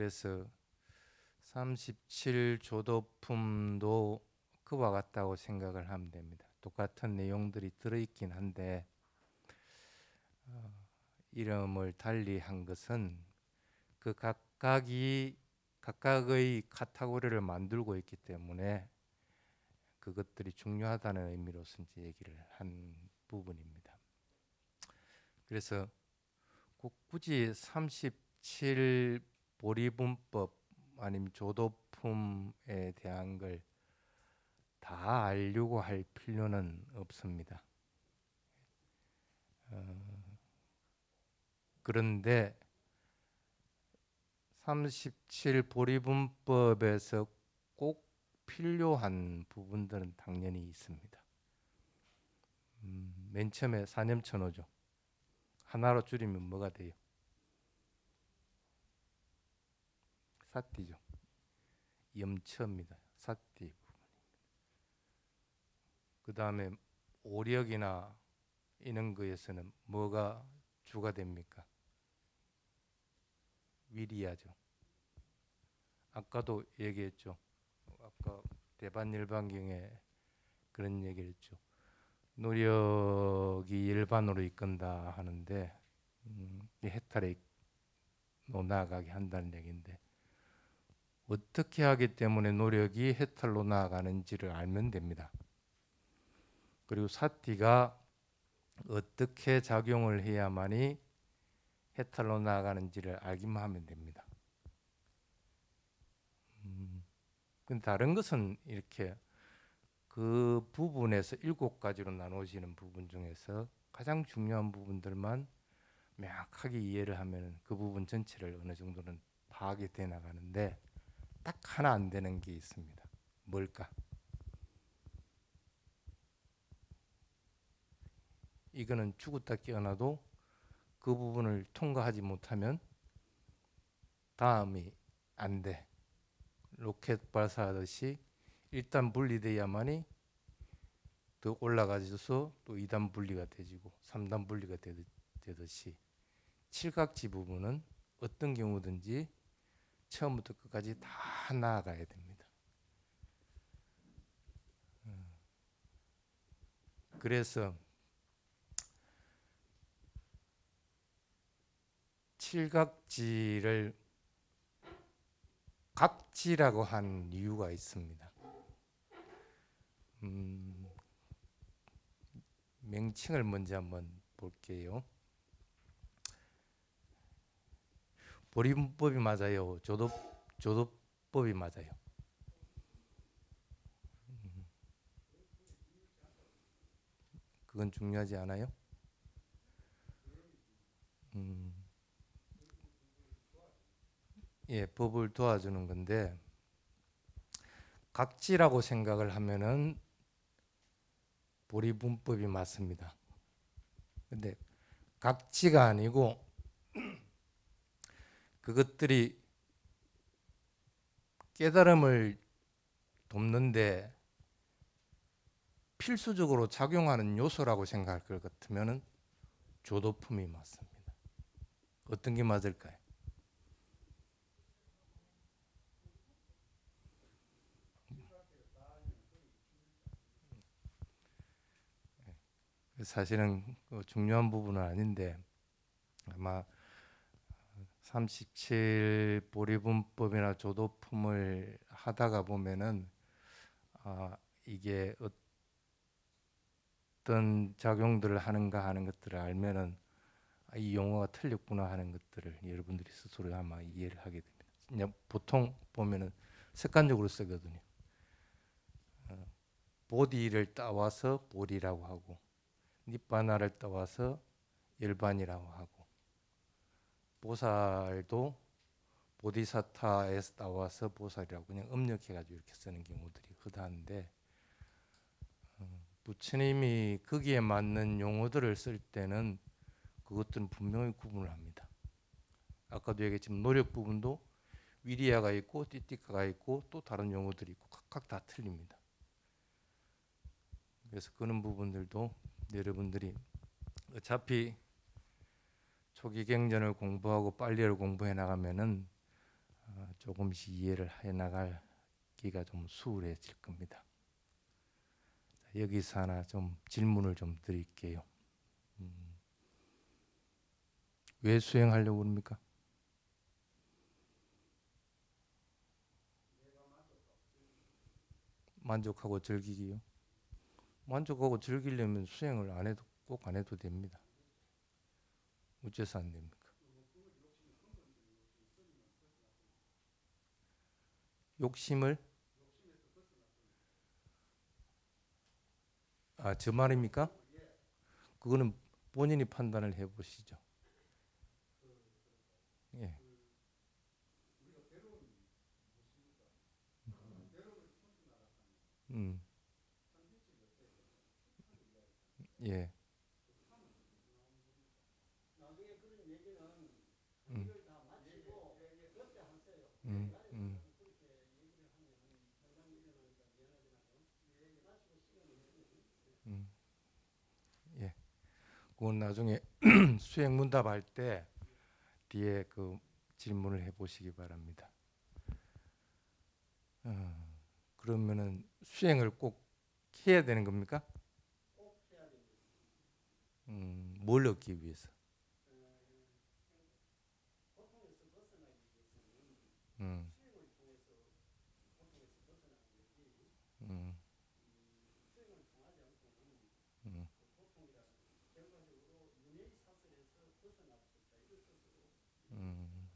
그래서 37조도품도 그와 같다고 생각을 하면 됩니다. 똑같은 내용들이 들어있긴 한데 이름을 달리 한 것은 그 각각의 카테고리를 만들고 있기 때문에 그것들이 중요하다는 의미로서 이제 얘기를 한 부분입니다. 그래서 꼭 굳이 37 보리분법 아니면 조도품에 대한 걸 다 알려고 할 필요는 없습니다. 그런데 37 보리분법에서 꼭 필요한 부분들은 당연히 있습니다. 맨 처음에 사념천오죠. 하나로 줄이면 뭐가 돼요? 사띠죠. 염처입니다. 사띠 부분입니다. 그 다음에 오력이나 이런 거에서는 뭐가 주가 됩니까? 위리야죠. 아까도 얘기했죠. 아까 대반일반경에 그런 얘기를 했죠. 노력이 일반으로 이끈다 하는데 해탈에 나아가게 한다는 얘기인데 어떻게 하기 때문에 노력이 해탈로 나아가는지를 알면 됩니다. 그리고 사띠가 어떻게 작용을 해야만이 해탈로 나아가는지를 알기만 하면 됩니다. 근데 다른 것은 이렇게 그 부분에서 7가지로 나눠지는 부분 중에서 가장 중요한 부분들만 명확하게 이해를 하면 그 부분 전체를 어느 정도는 파악이 돼 나가는데 딱 하나 안 되는 게 있습니다. 뭘까? 이거는 죽었다 깨어나도 그 부분을 통과하지 못하면 다음이 안 돼. 로켓 발사하듯이 1단 분리돼야만이 더 올라가져서 또 2단 분리가 되지고 3단 분리가 되듯이 칠각지 부분은 어떤 경우든지 처음부터 끝까지 다 나아가야 됩니다. 그래서 칠각지를 각지라고 한 이유가 있습니다. 명칭을 먼저 한번 볼게요. 보리분법이 맞아요? 조도법이 맞아요? 그건 중요하지 않아요? 예, 법을 도와주는 건데 각지라고 생각을 하면은 보리분법이 맞습니다. 근데 각지가 아니고 그것들이 깨달음을 돕는데 필수적으로 작용하는 요소라고 생각할 것 같으면 조도품이 맞습니다. 어떤 게 맞을까요? 사실은 중요한 부분은 아닌데 아마 37 보리분법이나 조도품을 하다가 보면은 이게 어떤 작용들을 하는가 하는 것들을 알면은 이 용어가 틀렸구나 하는 것들을 여러분들이 스스로 아마 이해를 하게 됩니다. 그냥 보통 보면은 습관적으로 쓰거든요. 보디를 따와서 보리라고 하고 닛바나를 따와서 열반이라고 하고 보살도 보디사타에서 따와서 보살이라고 그냥 음력해가지고 이렇게 쓰는 경우들이 흔한데 부처님이 거기에 맞는 용어들을 쓸 때는 그것들은 분명히 구분을 합니다. 아까도 얘기했지만 노력 부분도 위리야가 있고 띠띠카가 있고 또 다른 용어들이 있고 각각 다 틀립니다. 그래서 그런 부분들도 여러분들이 어차피 초기 경전을 공부하고 빨리를 공부해 나가면은 조금씩 이해를 해 나가기가 좀 수월해질 겁니다. 여기서 하나 좀 질문을 좀 드릴게요. 왜 수행하려고 합니까? 만족하고 즐기기요. 만족하고 즐기려면 수행을 안 해도 꼭 안 해도 됩니다. 어째서 안 됩니까? 욕심을 저 말입니까? 그거는 본인이 판단을 해보시죠. 예. 음. 예. 음. 음. 음. 음. 예. 그건 나중에 수행 문답할 때 뒤에 그 질문을 해보시기 바랍니다. 그러면은 수행을 꼭 해야 되는 겁니까? 뭘 얻기 위해서? 음. 음. 음. 음.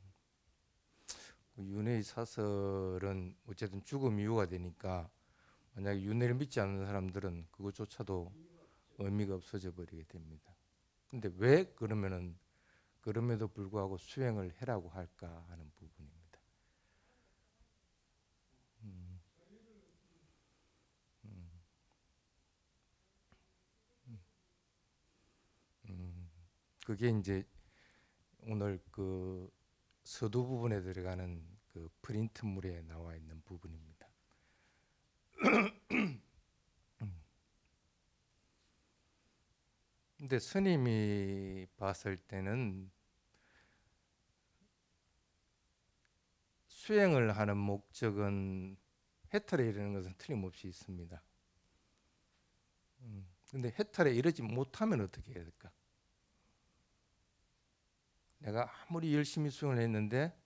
윤회의 사설은 어쨌든 죽음 이유가 되니까 만약에 윤회를 믿지 않는 사람들은 그것조차도 의미가 없어져 버리게 됩니다. 근데 왜 그러면은 그럼에도 불구하고 수행을 해라고 할까 하는 부분입니다. 음. 음. 음. 그게 이제 오늘 그 서두 부분에 들어가는 그 프린트물에 나와 있는 부분입니다. 근데 스님이 봤을 때는 수행을 하는 목적은 해탈에 이르는 것은 틀림없이 있습니다. 근데 해탈에 이르지 못하면 어떻게 해야 될까? 내가 아무리 열심히 수행을 했는데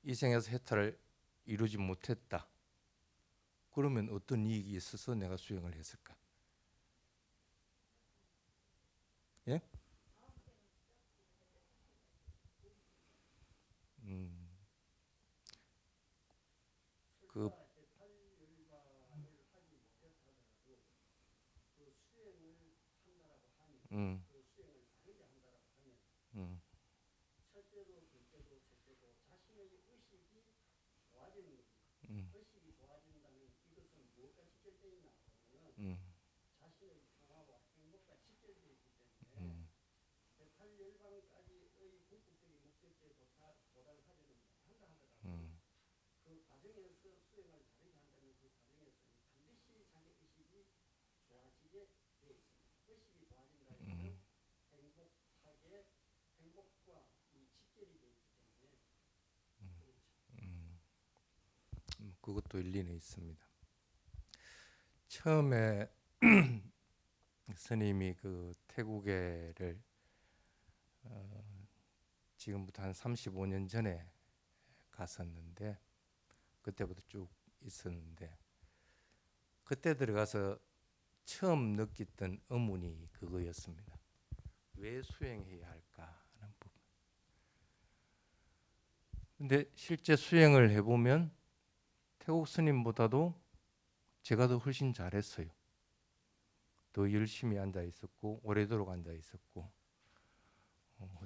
이 생에서 해탈을 이루지 못했다. 그러면 어떤 이익이 있어서 내가 수행을 했을까? 예? 음, 그, 음, 음, 음, 음, 음, 음, 음, 음, 그것도 일리는 있습니다. 처음에 스님이 그 태국에를 지금부터 한 35년 전에 갔었는데 그때부터 쭉 있었는데 그때 들어가서 처음 느꼈던 의문이 그거였습니다. 왜 수행해야 할까 하는 부분. 근데 실제 수행을 해보면 태국 스님보다도 제가 더 훨씬 잘했어요. 더 열심히 앉아 있었고 오래도록 앉아 있었고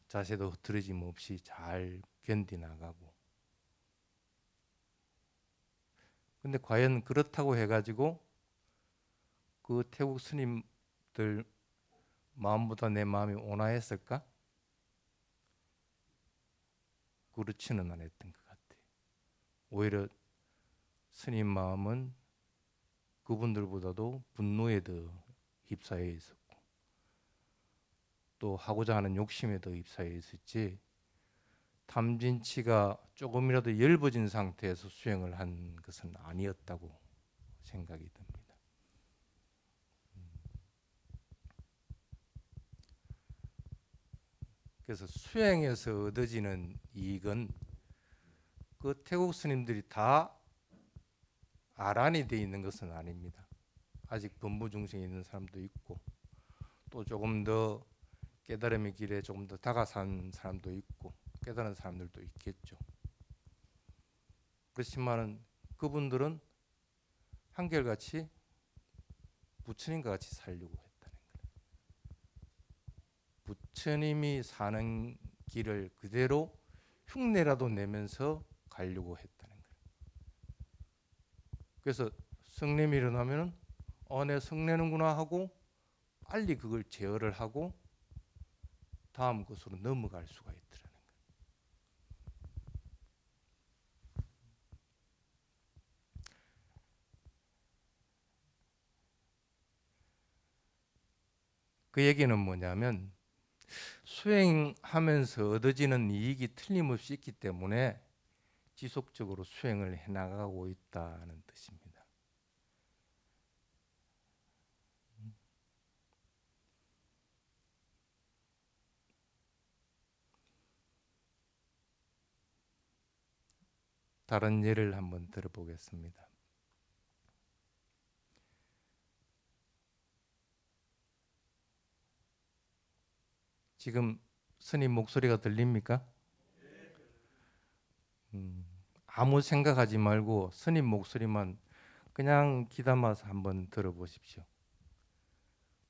자세도 흐트러짐 없이 잘 견디 나가고. 근데 과연 그렇다고 해가지고 그 태국 스님들 마음보다 내 마음이 온화했을까? 그렇지는 않았던 것 같아요. 오히려 스님 마음은 그분들보다도 분노에 더 휩싸여 있었고 또 하고자 하는 욕심에 더 휩싸여 있었지 탐진치가 조금이라도 엷어진 상태에서 수행을 한 것은 아니었다고 생각이 듭니다. 그래서 수행에서 얻어지는 이익은 그 태국 스님들이 다 아란이 되어 있는 것은 아닙니다. 아직 범부 중생에 있는 사람도 있고 또 조금 더 깨달음의 길에 조금 더 다가선 사람도 있고 깨달은 사람들도 있겠죠. 그렇지만은 그분들은 한결같이 부처님과 같이 살려고 했다는 거예요. 부처님이 사는 길을 그대로 흉내라도 내면서 가려고 했다는 거예요. 그래서 성냄이 일어나면은 내 성내는구나 하고 빨리 그걸 제어를 하고 다음 것으로 넘어갈 수가 있더라는 거예요. 그 얘기는 뭐냐면 수행하면서 얻어지는 이익이 틀림없이 있기 때문에 지속적으로 수행을 해나가고 있다는 뜻입니다. 다른 예를 한번 들어보겠습니다. 지금 스님 목소리가 들립니까? 아무 생각하지 말고 스님 목소리만 그냥 귀담아서 한번 들어보십시오.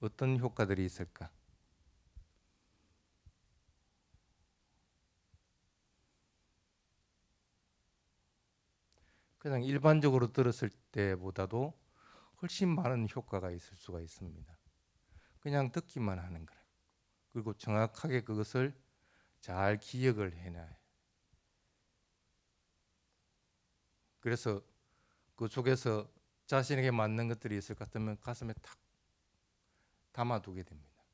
어떤 효과들이 있을까? 그냥 일반적으로 들었을 때보다도 훨씬 많은 효과가 있을 수가 있습니다. 그냥 듣기만 하는 거예요. 그리고 정확하게 그것을 잘 기억을 해놔요. 그래서 그 속에서 자신에게 맞는 것들이 있을 것 같으면 가슴에 탁 담아두게 됩니다.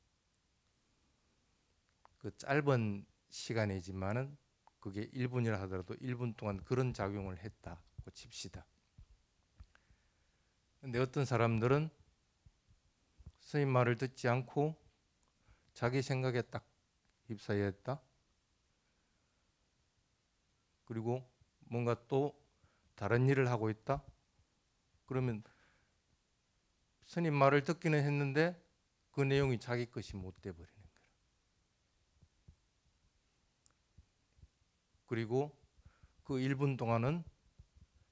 그 짧은 시간이지만은 그게 1분이라 하더라도 1분 동안 그런 작용을 했다고 칩시다. 근데 어떤 사람들은 스님 말을 듣지 않고 자기 생각에 딱 휩싸였다. 그리고 뭔가 또 다른 일을 하고 있다. 그러면 스님 말을 듣기는 했는데 그 내용이 자기 것이 못 돼버리는 거예요. 그리고 그 1분 동안은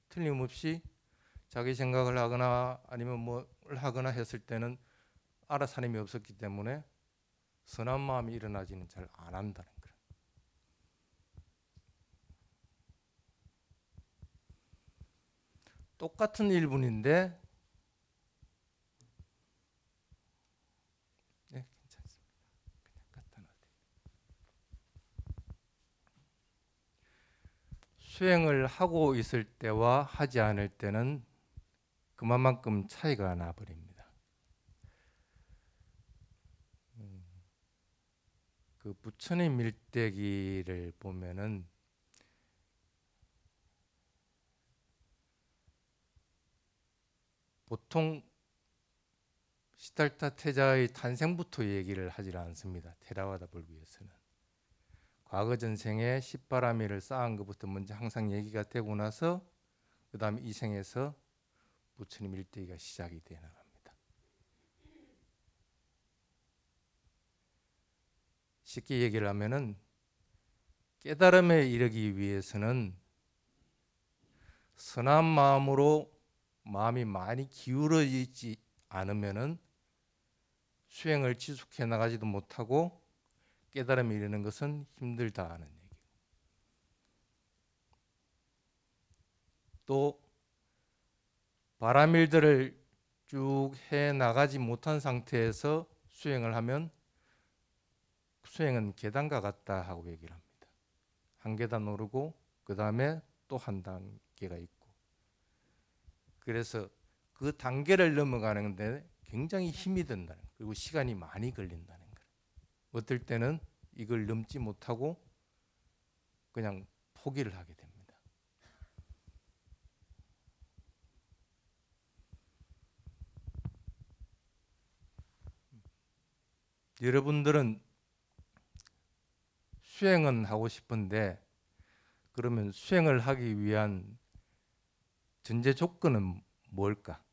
틀림없이 자기 생각을 하거나 아니면 뭘 하거나 했을 때는 알아차림이 없었기 때문에 선한 마음이 일어나지는 잘 안 한다는 거예요. 똑같은 1분인데 네, 괜찮습니다. 그냥 갖다 놔도 수행을 하고 있을 때와 하지 않을 때는 그만큼 차이가 나버립니다. 그 부처님 일대기를 보면은 보통 시달타 태자의 탄생부터 얘기를 하지 않습니다. 테라와다 불교에서는 과거 전생에 십바라미를 쌓은 것부터 먼저 항상 얘기가 되고 나서 그 다음에 이 생에서 부처님 일대기가 시작이 되어 나갑니다. 쉽게 얘기를 하면은 깨달음에 이르기 위해서는 선한 마음으로 마음이 많이 기울어지지 않으면은 수행을 지속해 나가지도 못하고 깨달음에 이르는 것은 힘들다는 얘기고, 또 바라밀들을 쭉 해 나가지 못한 상태에서 수행을 하면 수행은 계단과 같다 하고 얘기를 합니다. 한 계단 오르고 그 다음에 또 한 단계가 있고, 그래서 그 단계를 넘어가는데 굉장히 힘이 든다는 거예요. 그리고 시간이 많이 걸린다는 거예요. 어떨 때는 이걸 넘지 못하고 그냥 포기를 하게 됩니다. 여러분들은 수행은 하고 싶은데 그러면 수행을 하기 위한 전제 조건은 뭘까?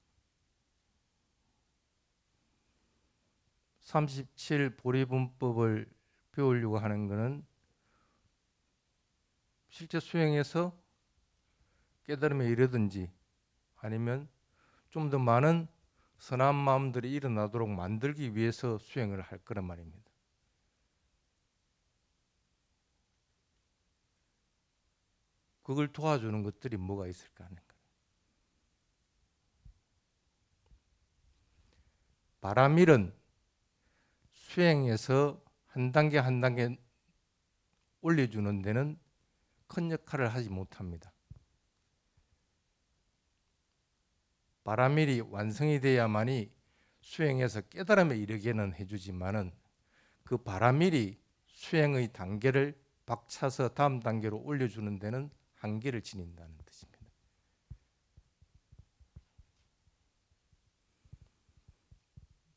37 보리분법을 배우려고 하는 것은 실제 수행에서 깨달음에 이르든지 아니면 좀 더 많은 선한 마음들이 일어나도록 만들기 위해서 수행을 할 거란 말입니다. 그걸 도와주는 것들이 뭐가 있을까 하는 거예요. 바라밀은 수행에서 한 단계 한 단계 올려주는 데는 큰 역할을 하지 못합니다. 바라밀이 완성이 돼야만이 수행에서 깨달음에 이르게는 해주지만은 그 바라밀이 수행의 단계를 박차서 다음 단계로 올려주는 데는 한계를 지닌다는 뜻입니다.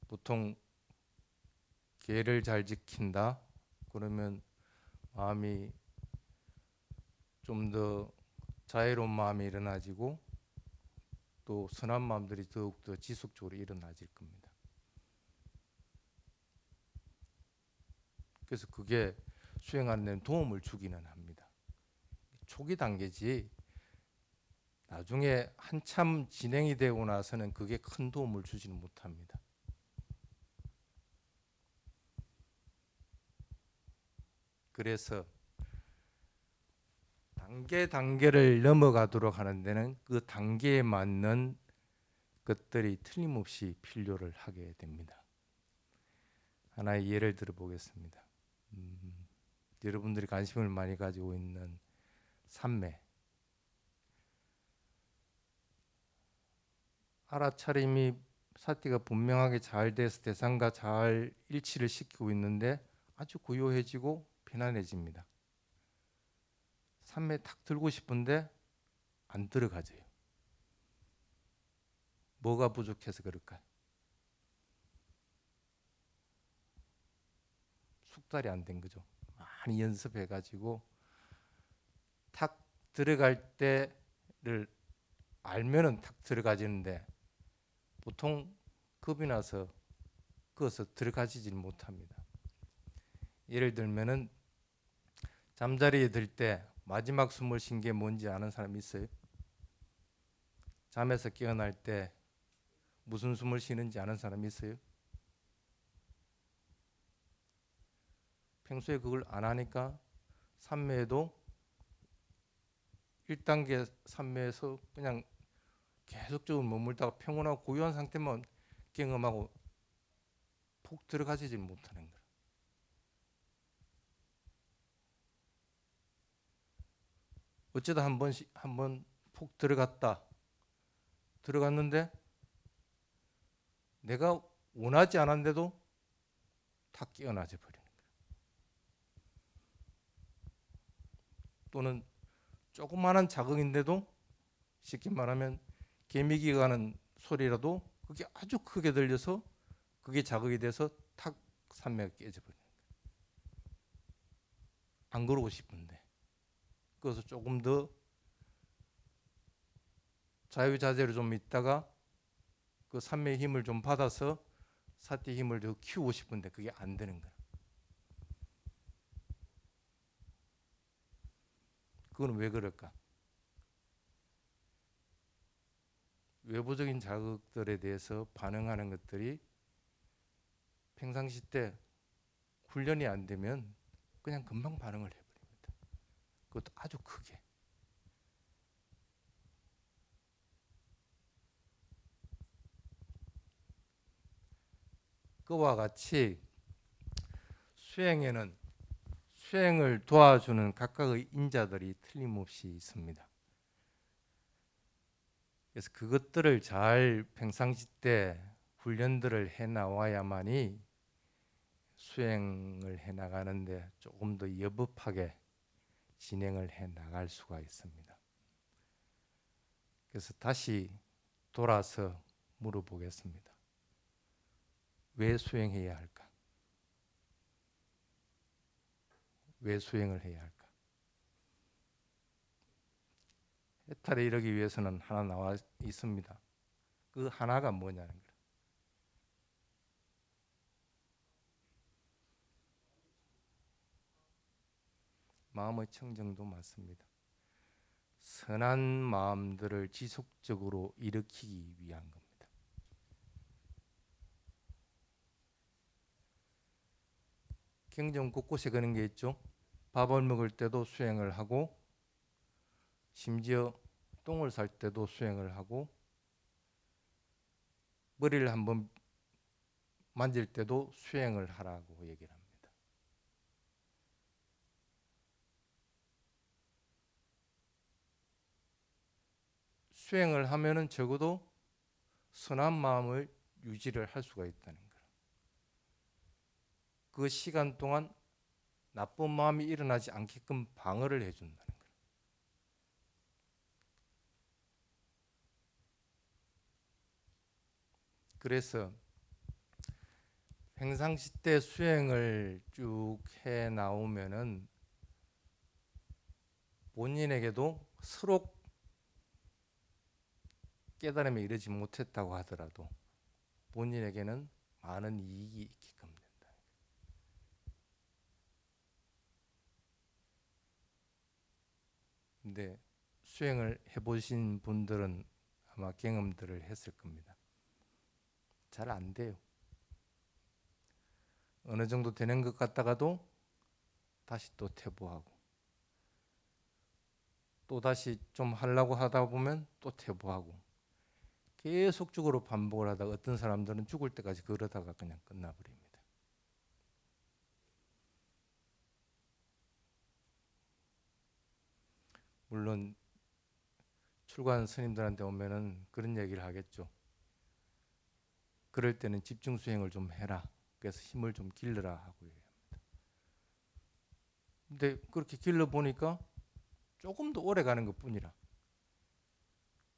보통 계를 잘 지킨다 그러면 마음이 좀 더 자애로운 마음이 일어나지고 또 선한 마음들이 더욱더 지속적으로 일어나질 겁니다. 그래서 그게 수행하는 데는 도움을 주기는 합니다. 초기 단계지 나중에 한참 진행이 되고 나서는 그게 큰 도움을 주지는 못합니다. 그래서 단계를 넘어가도록 하는 데는 그 단계에 맞는 것들이 틀림없이 필요를 하게 됩니다. 하나의 예를 들어 보겠습니다. 여러분들이 관심을 많이 가지고 있는 삼매. 알아차림이 사티가 분명하게 잘 돼서 대상과 잘 일치를 시키고 있는데 아주 고요해지고 편안해집니다. 삼매 탁 들고 싶은데 안 들어가져요. 뭐가 부족해서 그럴까요? 숙달이 안 된 거죠. 많이 연습해가지고 탁 들어갈 때를 알면은 탁 들어가지는데 보통 겁이 나서 그어서 들어가지질 못합니다. 예를 들면은 잠자리에 들 때 마지막 숨을 쉰 게 뭔지 아는 사람 있어요? 잠에서 깨어날 때 무슨 숨을 쉬는지 아는 사람 있어요? 평소에 그걸 안 하니까 삼매에도 1단계 삼매에서 그냥 계속적으로 머물다가 평온하고 고요한 상태만 경험하고 푹 들어가지질 못하는 거예요. 어쩌다 한번 푹 들어갔는데 내가 원하지 않았는데도 다 깨어나져 버리는 거예요. 또는 조그마한 자극인데도 쉽게 말하면 개미기가 하는 소리라도 그게 아주 크게 들려서 그게 자극이 돼서 탁 산매가 깨져버리는 거예요. 안 그러고 싶은데 그래서 조금 더 자유자재로 좀 있다가 그 산매의 힘을 좀 받아서 사띠 힘을 더 키우고 싶은데 그게 안 되는 거예요. 그건 왜 그럴까? 외부적인 자극들에 대해서 반응하는 것들이 평상시 때 훈련이 안 되면 그냥 금방 반응을 해버립니다. 그것도 아주 크게. 그와 같이 수행에는 수행을 도와주는 각각의 인자들이 틀림없이 있습니다. 그래서 그것들을 잘 평상시 때 훈련들을 해 나와야만이 수행을 해 나가는데 조금 더 여법하게 진행을 해 나갈 수가 있습니다. 그래서 다시 돌아서 물어보겠습니다. 왜 수행해야 할까? 왜 수행을 해야 할까? 해탈에 이르기 위해서는 하나 나와 있습니다. 그 하나가 뭐냐는 거예요. 마음의 청정도 맞습니다. 선한 마음들을 지속적으로 일으키기 위한 겁니다. 경전 곳곳에 그런 게 있죠. 밥을 먹을 때도 수행을 하고, 심지어 똥을 쌀 때도 수행을 하고, 머리를 한번 만질 때도 수행을 하라고 얘기를 합니다. 수행을 하면은 적어도 선한 마음을 유지를 할 수가 있다는 거예요. 그 시간 동안 나쁜 마음이 일어나지 않게끔 방어를 해준다는 거예요. 그래서 평상시 때 수행을 쭉 해 나오면은 본인에게도 서로 깨달음에 이르지 못했다고 하더라도 본인에게는 많은 이익이 있게끔 된다. 근데 수행을 해보신 분들은 아마 경험들을 했을 겁니다. 잘 안 돼요. 어느 정도 되는 것 같다가도 다시 또 퇴보하고, 또 다시 좀 하려고 하다 보면 또 퇴보하고, 계속적으로 반복을 하다가 어떤 사람들은 죽을 때까지 그러다가 그냥 끝나버립니다. 물론 출가한 스님들한테 오면은 그런 얘기를 하겠죠. 그럴 때는 집중 수행을 좀 해라. 그래서 힘을 좀 길러라 하고 얘기합니다. 근데 그렇게 길러 보니까 조금 더 오래 가는 것뿐이라.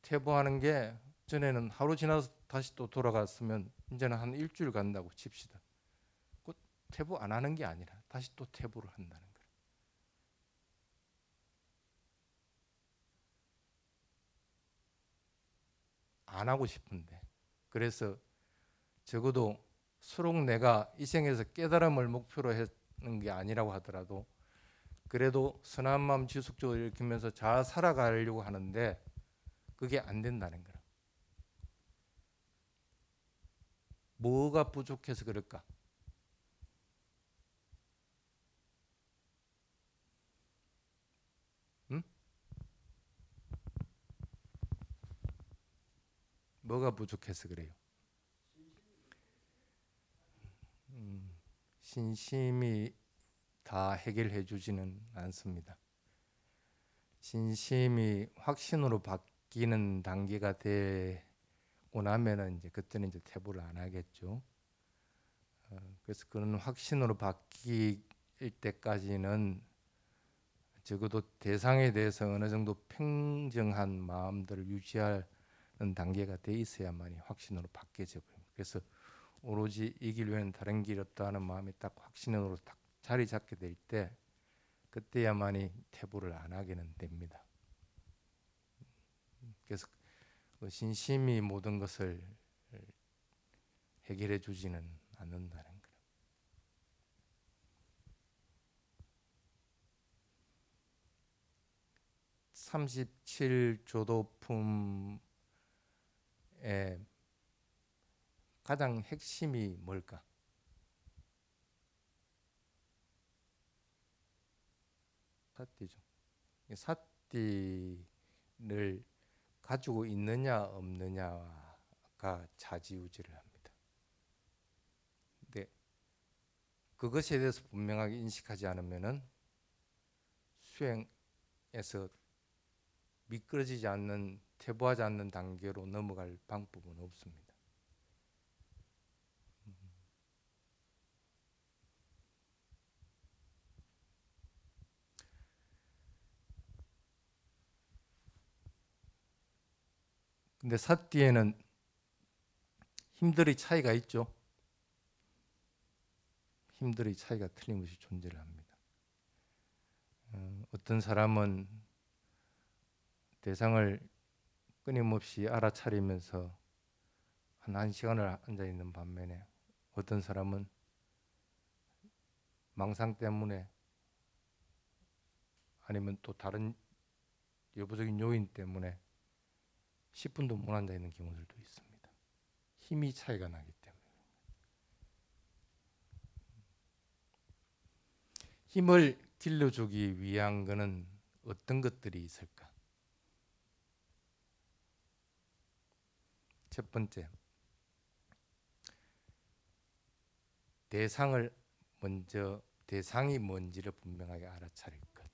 퇴보하는 게 전에는 하루 지나서 다시 또 돌아갔으면 이제는 한 일주일 간다고 칩시다. 그 퇴보 안 하는 게 아니라 다시 또 퇴보를 한다는 거예요. 안 하고 싶은데. 그래서 적어도 수록 내가 이 생에서 깨달음을 목표로 하는 게 아니라고 하더라도 그래도 선한 마음 지속적으로 일으키면서 잘 살아가려고 하는데 그게 안 된다는 거야. 뭐가 부족해서 그럴까? 응? 뭐가 부족해서 그래요? 신심이 다 해결해 주지는 않습니다. 신심이 확신으로 바뀌는 단계가 되고 나면은 이제 그때는 이제 퇴보를 안 하겠죠. 그래서 그런 확신으로 바뀔 때까지는 적어도 대상에 대해서 어느 정도 평정한 마음들을 유지하는 단계가 돼 있어야만이 확신으로 바뀌어져 버립니다. 그래서 오로지 이 길 외에는 다른 길 없다 하는 마음이 딱 확신으로 딱 자리 잡게 될 때 그때야만이 퇴보를 안 하게는 됩니다. 그래서 신심이 모든 것을 해결해 주지는 않는다는 거예요. 37조도품의 가장 핵심이 뭘까? 사띠죠. 사띠를 가지고 있느냐 없느냐가 좌지우지를 합니다. 근데 그것에 대해서 분명하게 인식하지 않으면은 수행에서 미끄러지지 않는, 퇴보하지 않는 단계로 넘어갈 방법은 없습니다. 근데 사띠에는 힘들의 차이가 있죠. 힘들의 차이가 틀림없이 존재를 합니다. 어떤 사람은 대상을 끊임없이 알아차리면서 한 1시간을 앉아 있는 반면에 어떤 사람은 망상 때문에 아니면 또 다른 여부적인 요인 때문에 10분도 못 앉아 있는 경우들도 있습니다. 힘이 차이가 나기 때문에. 힘을 길러주기 위한 것은 어떤 것들이 있을까? 첫 번째, 대상이 뭔지를 분명하게 알아차릴 것.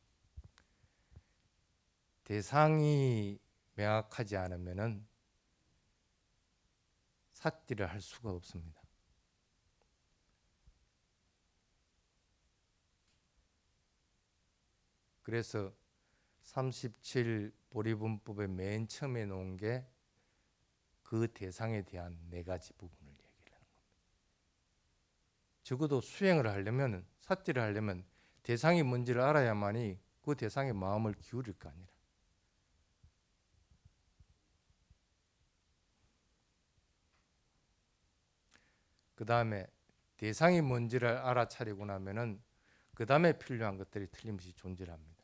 대상이 명확하지 않으면은 삿띠를 할 수가 없습니다. 그래서 37 보리분법의 맨 처음에 놓은 게 그 대상에 대한 4가지 부분을 얘기를 하는 겁니다. 적어도 수행을 하려면, 삿띠를 하려면 대상이 뭔지를 알아야만이 그 대상에 마음을 기울일 거 아니라. 그 다음에 대상이 뭔지를 알아차리고 나면은 그 다음에 필요한 것들이 틀림없이 존재를 합니다.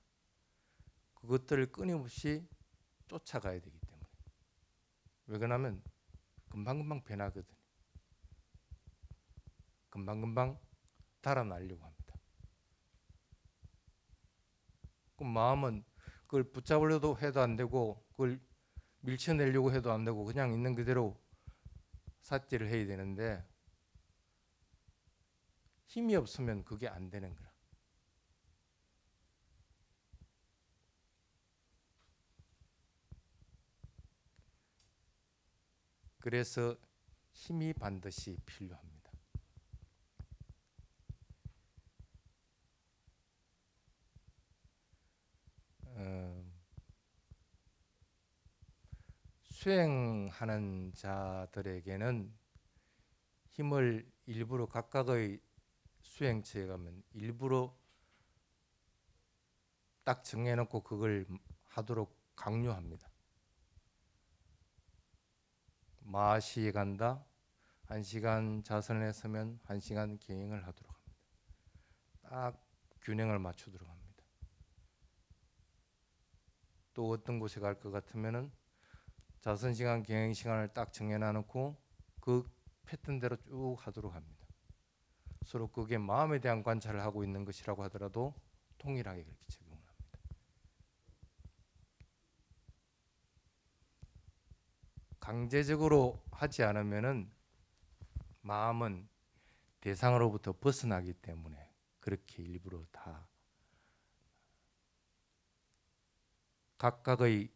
그것들을 끊임없이 쫓아가야 되기 때문에. 왜 그러냐면 금방금방 변하거든요. 금방금방 달아나려고 합니다. 그 마음은 그걸 붙잡으려고 해도 안 되고 그걸 밀쳐내려고 해도 안 되고 그냥 있는 그대로 삿띠를 해야 되는데 힘이 없으면 그게 안 되는 거라. 그래서 힘이 반드시 필요합니다. 수행하는 자들에게는 힘을 일부러 각각의 수행처에 가면 일부러 딱 정해놓고 그걸 하도록 강요합니다. 마시에 간다. 1시간 자선에 서면 1시간 경행을 하도록 합니다. 딱 균형을 맞추도록 합니다. 또 어떤 곳에 갈 것 같으면은 자선 시간, 경행 시간을 딱 정해놔놓고 그 패턴대로 쭉 하도록 합니다. 서로 그게 마음에 대한 관찰을 하고 있는 것이라고 하더라도 동일하게 그렇게 적용을 합니다. 강제적으로 하지 않으면은 마음은 대상으로부터 벗어나기 때문에 그렇게 일부러 다 각각의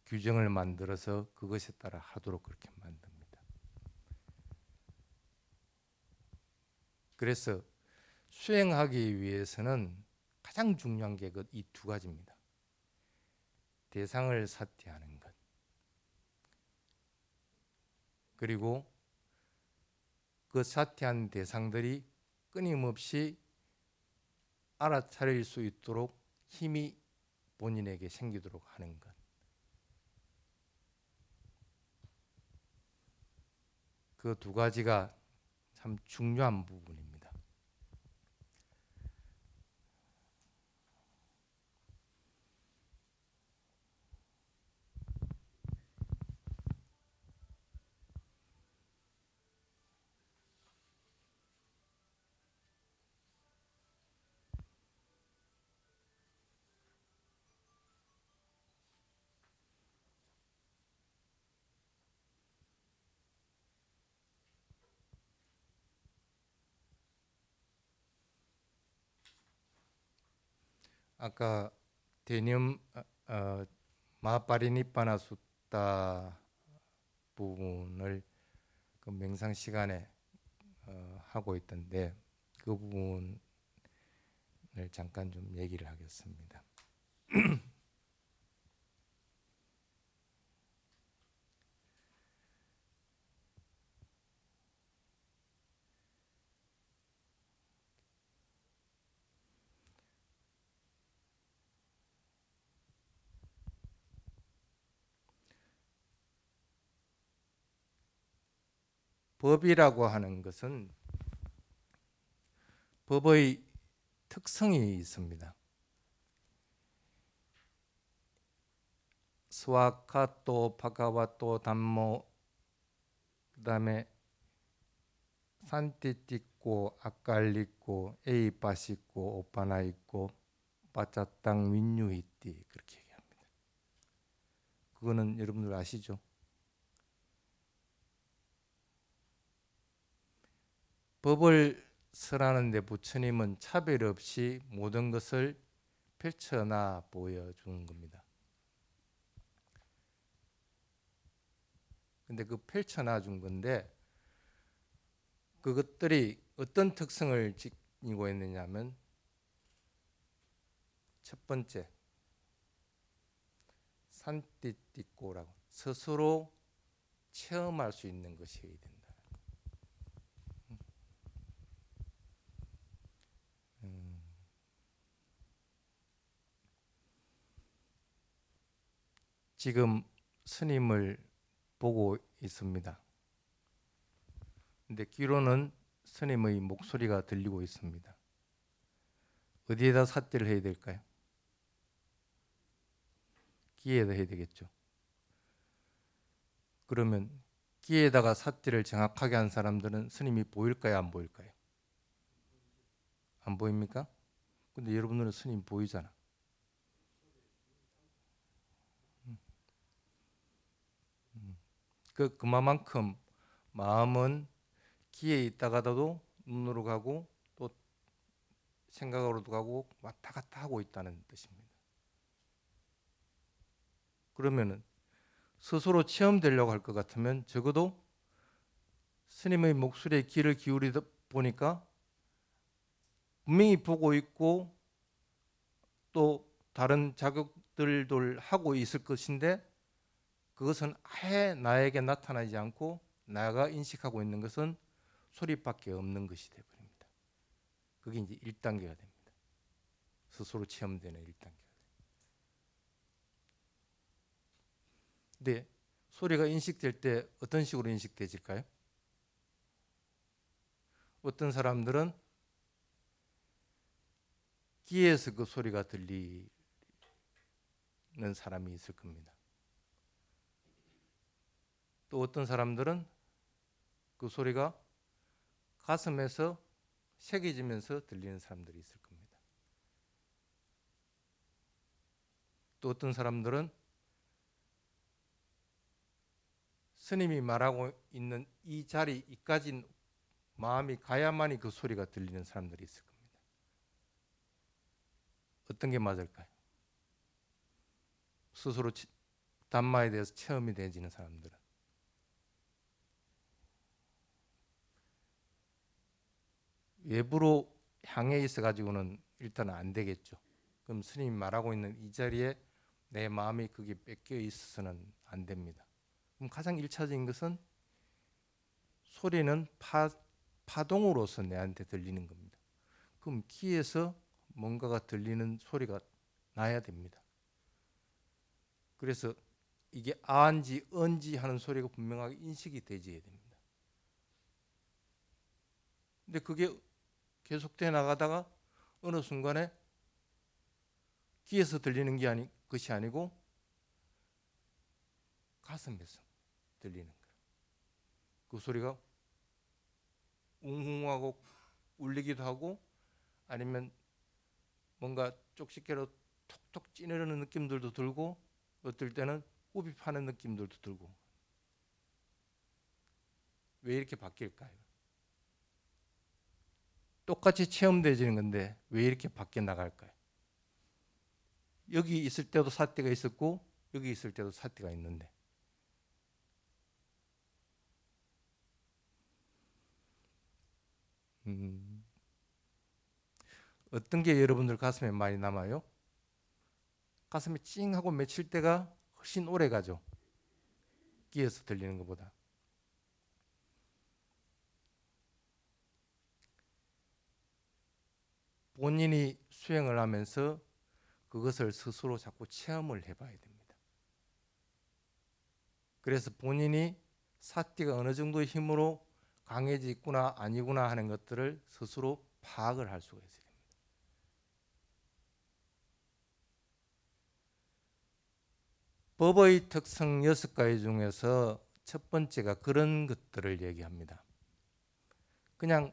규정을 만들어서 그것에 따라 하도록 그렇게 만듭니다. 그래서 수행하기 위해서는 가장 중요한 게 이 2가지입니다. 대상을 삿띠하는 것, 그리고 그 삿띠한 대상들이 끊임없이 알아차릴 수 있도록 힘이 본인에게 생기도록 하는 것. 그 2가지가 참 중요한 부분입니다. 아까 대념 마파리니빠나 숫다 부분을 그 명상 시간에 하고 있던데 그 부분을 잠깐 좀 얘기를 하겠습니다. 법이라고 하는 것은 법의 특성이 있습니다. 스와카토, 바가와토, 담모, 그다음에 산티티꼬, 아칼리꼬, 에이파시꼬, 오파나이꼬, 바짜땅, 윈유히띠 그렇게 얘기합니다. 그거는 여러분들 아시죠? 법을 설하는데 부처님은 차별 없이 모든 것을 펼쳐놔 보여주는 겁니다. 근데 그 펼쳐놔 준 건데 그것들이 어떤 특성을 지니고 있느냐면 첫 번째 산띠띠꼬라고 스스로 체험할 수 있는 것이어야 된다. 지금 스님을 보고 있습니다. 근데 귀로는 스님의 목소리가 들리고 있습니다. 어디에다 삿대를 해야 될까요? 귀에다 해야 되겠죠. 그러면 귀에다가 삿대를 정확하게 한 사람들은 스님이 보일까요? 안 보일까요? 안 보입니까? 근데 여러분들은 스님 보이잖아. 그만큼 마음은 귀에 있다가도 눈으로 가고 또 생각으로도 가고 왔다 갔다 하고 있다는 뜻입니다. 그러면은 스스로 체험되려고 할 것 같으면 적어도 스님의 목소리에 귀를 기울이다 보니까 분명히 보고 있고 또 다른 자극들도 하고 있을 것인데 그것은 아예 나에게 나타나지 않고 나가 인식하고 있는 것은 소리밖에 없는 것이 되어버립니다. 그게 이제 1단계가 됩니다. 스스로 체험되는 1단계가. 근데 소리가 인식될 때 어떤 식으로 인식되질까요? 어떤 사람들은 귀에서 그 소리가 들리는 사람이 있을 겁니다. 또 어떤 사람들은 그 소리가 가슴에서 새겨지면서 들리는 사람들이 있을 겁니다. 또 어떤 사람들은 스님이 말하고 있는 이 자리, 이까지 마음이 가야만이 그 소리가 들리는 사람들이 있을 겁니다. 어떤 게 맞을까요? 스스로 담마에 대해서 체험이 되어지는 사람들은. 외부로 향해 있어가지고는 일단은 안 되겠죠. 그럼 스님이 말하고 있는 이 자리에 내 마음이 거기 뺏겨 있어서는 안 됩니다. 그럼 가장 1차적인 것은 소리는 파동으로서 내한테 들리는 겁니다. 그럼 귀에서 뭔가가 들리는 소리가 나야 됩니다. 그래서 이게 아인지 언지 하는 소리가 분명하게 인식이 되어야 됩니다. 근데 그게 계속돼 나가다가 어느 순간에 귀에서 들리는 게 것이 아니고 가슴에서 들리는 거예요. 그 소리가 웅웅하고 울리기도 하고 아니면 뭔가 쪽집게로 톡톡 찌르는 느낌들도 들고 어떨 때는 우비파는 느낌들도 들고. 왜 이렇게 바뀔까요? 똑같이 체험되어지는 건데 왜 이렇게 바뀌어 나갈까요? 여기 있을 때도 삿대가 있었고 여기 있을 때도 삿대가 있는데 어떤 게 여러분들 가슴에 많이 남아요? 가슴에 찡하고 맺힐 때가 훨씬 오래 가죠. 귀에서 들리는 것보다. 본인이 수행을 하면서 그것을 스스로 자꾸 체험을 해봐야 됩니다. 그래서 본인이 사띠가 어느 정도의 힘으로 강해져 있구나 아니구나 하는 것들을 스스로 파악을 할 수가 있어요. 법의 특성 6가지 중에서 첫 번째가 그런 것들을 얘기합니다. 그냥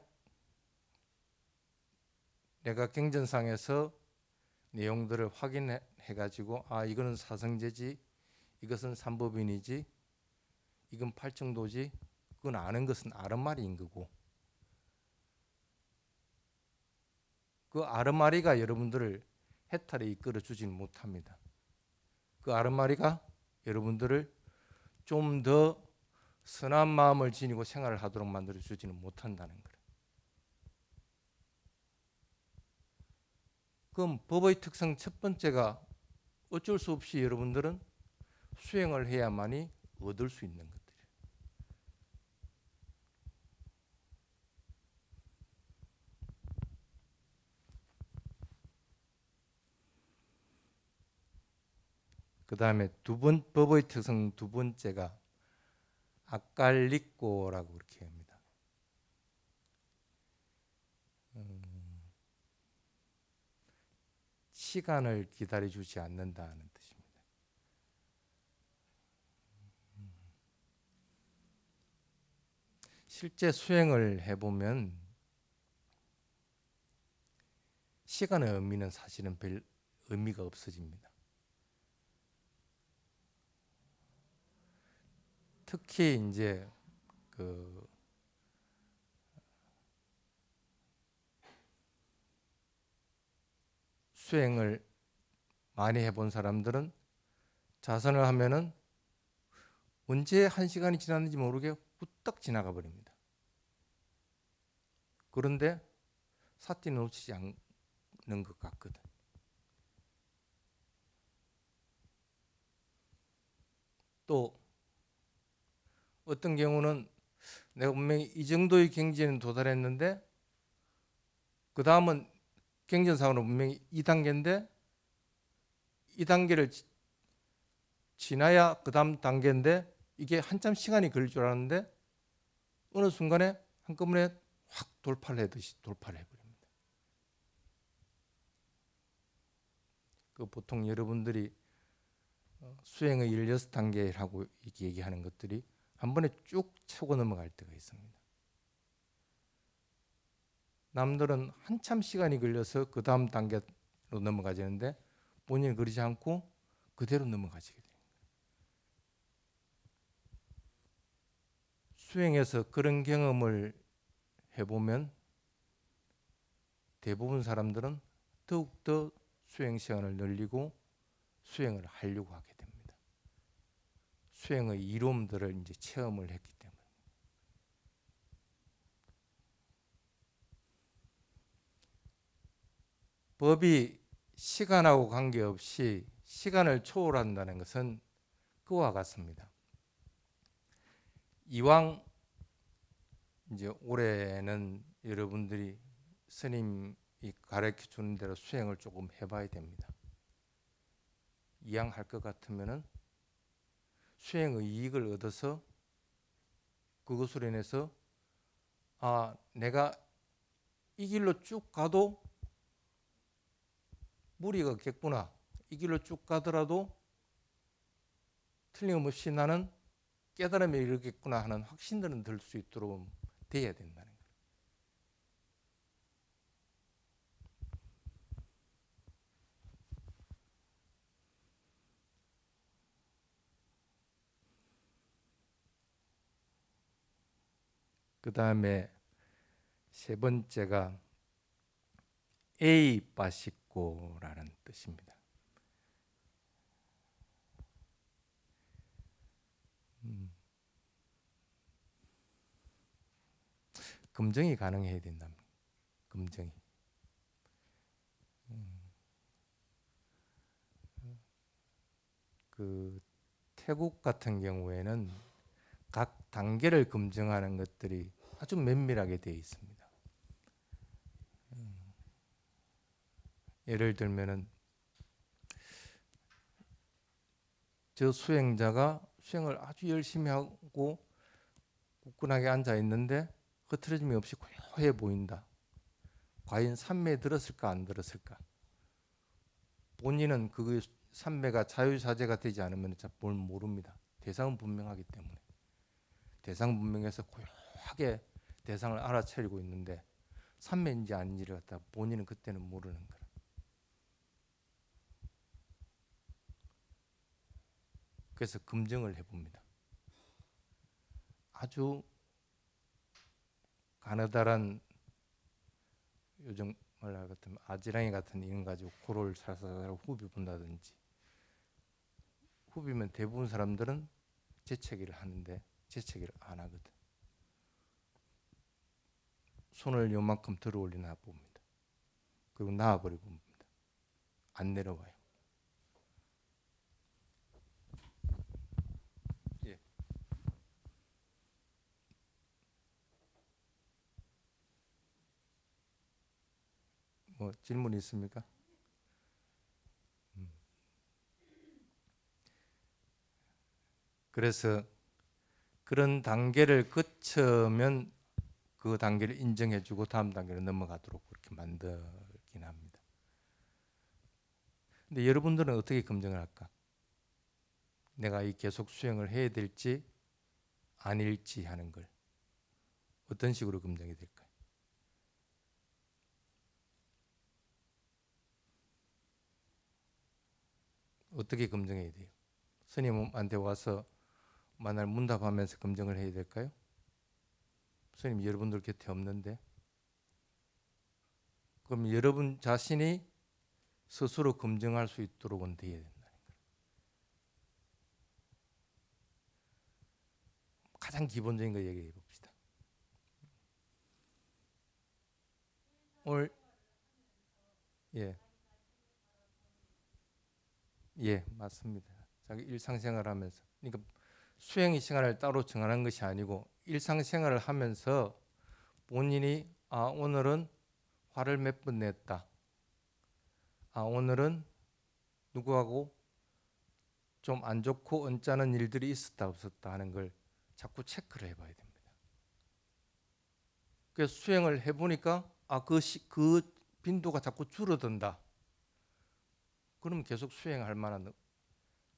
내가 경전상에서 내용들을 확인해 가지고 이거는 사성제지, 이것은 삼법인이지, 이건 팔정도지, 그건 아는 것은 아른말이인 거고, 그 아른말이가 여러분들을 해탈에 이끌어 주지는 못합니다. 그 아른말이가 여러분들을 좀 더 선한 마음을 지니고 생활을 하도록 만들어 주지는 못한다는 거예요. 그럼 법의 특성 첫 번째가 어쩔 수 없이 여러분들은 수행을 해야만이 얻을 수 있는 것들이에요. 그 다음에 법의 특성 두 번째가 아칼리꼬라고 그렇게 합니다. 시간을 기다려주지 않는다는 뜻입니다. 실제 수행을 해보면 시간의 의미는 사실은 별 의미가 없어집니다. 특히 이제 그 수행을 많이 해본 사람들은 자선을 하면은 언제 1시간이 지났는지 모르게 후딱 지나가 버립니다. 그런데 사띠는 놓치지 않는 것 같거든. 또 어떤 경우는 내가 분명히 이 정도의 경지에는 도달했는데 그 다음은 경전상으로 분명히 2단계인데 2단계를 지나야 그 다음 단계인데 이게 한참 시간이 걸릴 줄 알았는데 어느 순간에 한꺼번에 확 돌파를 하듯이 돌파를 해버립니다. 그 보통 여러분들이 수행의 16단계라고 얘기하는 것들이 한 번에 쭉 차고 넘어갈 때가 있습니다. 남들은 한참 시간이 걸려서 그 다음 단계로 넘어가지는데 본인은 그러지 않고 그대로 넘어가지게 돼요. 수행에서 그런 경험을 해보면 대부분 사람들은 더욱더 수행 시간을 늘리고 수행을 하려고 하게 됩니다. 수행의 이로움들을 이제 체험을 했기 때문에. 법이 시간하고 관계없이 시간을 초월한다는 것은 그와 같습니다. 이왕 이제 올해는 여러분들이 스님이 가르쳐 주는 대로 수행을 조금 해봐야 됩니다. 이왕 할 것 같으면은 수행의 이익을 얻어서 그것으로 인해서 내가 이 길로 쭉 가도 무리가 없겠구나. 이 길로 쭉 가더라도 틀림없이 나는 깨달음에 이르겠구나 하는 확신들은 들 수 있도록 돼야 된다는 거예요. 그 다음에 세 번째가 에이빠시꼬라는 뜻입니다. 검증이 가능해야 된답니다. 검증이. 그 태국 같은 경우에는 각 단계를 검증하는 것들이 아주 면밀하게 되어 있습니다. 예를 들면은 저 수행자가 수행을 아주 열심히 하고 굳건하게 앉아 있는데 흐트러짐이 없이 고요해 보인다. 과연 삼매에 들었을까 안 들었을까? 본인은 그 삼매가 자유자재가 되지 않으면 뭘 모릅니다. 대상은 분명하기 때문에. 대상 분명해서 고요하게 대상을 알아차리고 있는데 삼매인지 아닌지를 갖다 본인은 그때는 모르는 거라. 그래서 검증을 해봅니다. 아주 가느다란 요즘 말로 같으면 아지랑이 같은 이런 가지고 코를 살살 후비 분다든지, 후비면 대부분 사람들은 재채기를 하는데 재채기를 안 하거든. 손을 요만큼 들어 올리나 봅니다. 그리고 나와버리고 봅니다. 안 내려와요. 예. 뭐 질문 있습니까? 그래서 그런 단계를 거치면 그 단계를 인정해주고 다음 단계로 넘어가도록 그렇게 만들긴 합니다. 근데 여러분들은 어떻게 검증을 할까? 내가 이 계속 수행을 해야 될지 아닐지 하는 걸 어떤 식으로 검증이 될까요? 어떻게 검증해야 돼요? 스님한테 와서 만날 문답하면서 검증을 해야 될까요? 스님 여러분들 곁에 없는데, 그럼 여러분 자신이 스스로 검증할 수 있도록은 돼야 된다는 거예요. 가장 기본적인 거 얘기해 봅시다. 오늘 예 맞습니다. 자기 일상생활을 하면서, 그러니까 수행 시간을 따로 정하는 것이 아니고 일상생활을 하면서 본인이 오늘은 화를 몇 번 냈다. 오늘은 누구하고 좀 안 좋고 언짢은 일들이 있었다 없었다 하는 걸 자꾸 체크를 해봐야 됩니다. 그래서 수행을 해보니까 그 빈도가 자꾸 줄어든다. 그럼 계속 수행할 만한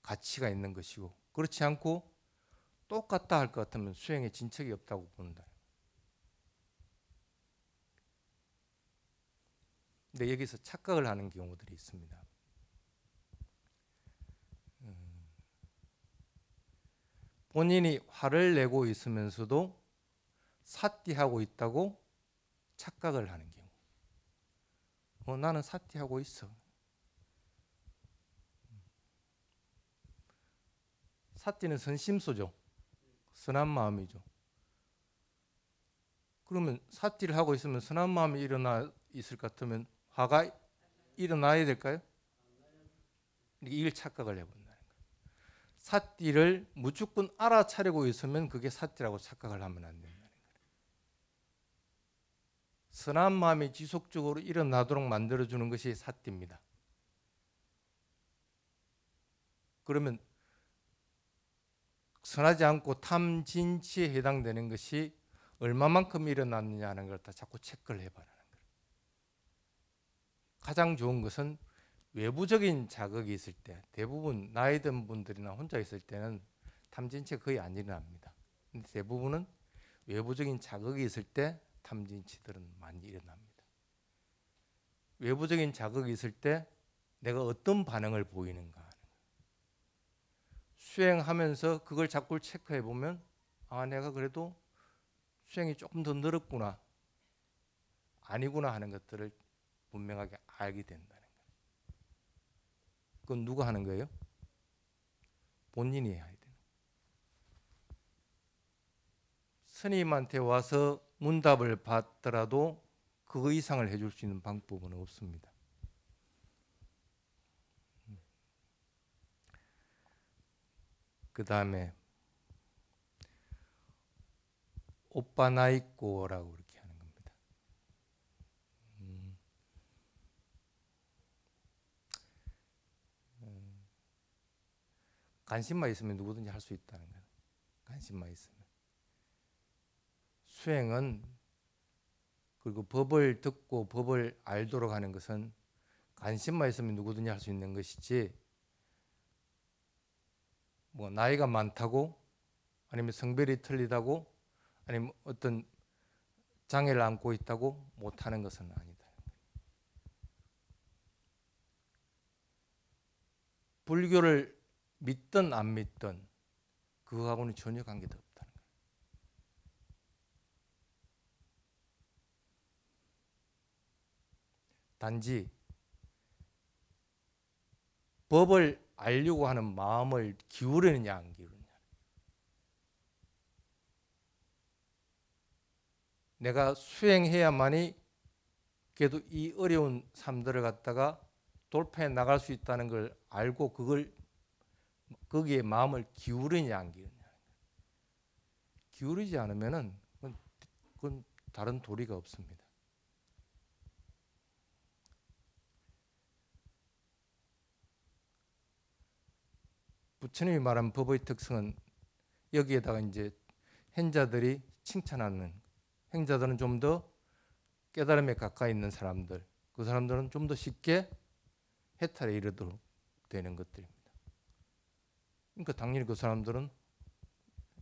가치가 있는 것이고, 그렇지 않고 똑같다 할 것 같으면 수행에 진척이 없다고 본다. 근데 여기서 착각을 하는 경우들이 있습니다. 본인이 화를 내고 있으면서도 사띠하고 있다고 착각을 하는 경우. 나는 사띠하고 있어. 사띠는 선심소죠. 선한 마음이죠. 그러면 사띠를 하고 있으면 선한 마음이 일어나 있을 것 같으면 화가 일어나야 될까요? 이걸 착각을 해본다는 거예요. 사띠를 무조건 알아차리고 있으면 그게 사띠라고 착각을 하면 안 된다는 거예요. 선한 마음이 지속적으로 일어나도록 만들어주는 것이 사띠입니다. 그러면 선하지 않고 탐진치에 해당되는 것이 얼마만큼 일어났느냐 하는 걸 다 자꾸 체크를 해봐라는 거예요. 가장 좋은 것은 외부적인 자극이 있을 때, 대부분 나이 든 분들이나 혼자 있을 때는 탐진치가 거의 안 일어납니다. 근데 대부분은 외부적인 자극이 있을 때 탐진치들은 많이 일어납니다. 외부적인 자극이 있을 때 내가 어떤 반응을 보이는가 하는 거예요. 수행하면서 그걸 자꾸 체크해 보면 내가 그래도 수행이 조금 더 늘었구나, 아니구나 하는 것들을 분명하게 알게 된다는 거예요. 그건 누가 하는 거예요? 본인이 해야 돼요. 스님한테 와서 문답을 받더라도 그 이상을 해줄 수 있는 방법은 없습니다. 그 다음에 오빠 나 있고라고 이렇게 하는 겁니다. 관심만 있으면 누구든지 할 수 있다는 거예요. 관심만 있으면. 수행은 그리고 법을 듣고 법을 알도록 하는 것은 관심만 있으면 누구든지 할 수 있는 것이지, 뭐 나이가 많다고, 아니면 성별이 틀리다고, 아니면 어떤 장애를 안고 있다고 못하는 것은 아니다. 불교를 믿든 안 믿든 그거하고는 전혀 관계도 없다는 거예요. 단지 법을 알려고 하는 마음을 기울이느냐 안 기울이느냐. 내가 수행해야만이 그래도 이 어려운 삶들을 갖다가 돌파해 나갈 수 있다는 걸 알고 거기에 마음을 기울이느냐 안 기울이느냐. 기울이지 않으면은 그건 다른 도리가 없습니다. 부처님이 말한 법의 특성은 여기에다가 이제 행자들이 칭찬하는, 행자들은 좀 더 깨달음에 가까이 있는 사람들, 그 사람들은 좀 더 쉽게 해탈에 이르도록 되는 것들입니다. 그러니까 당연히 그 사람들은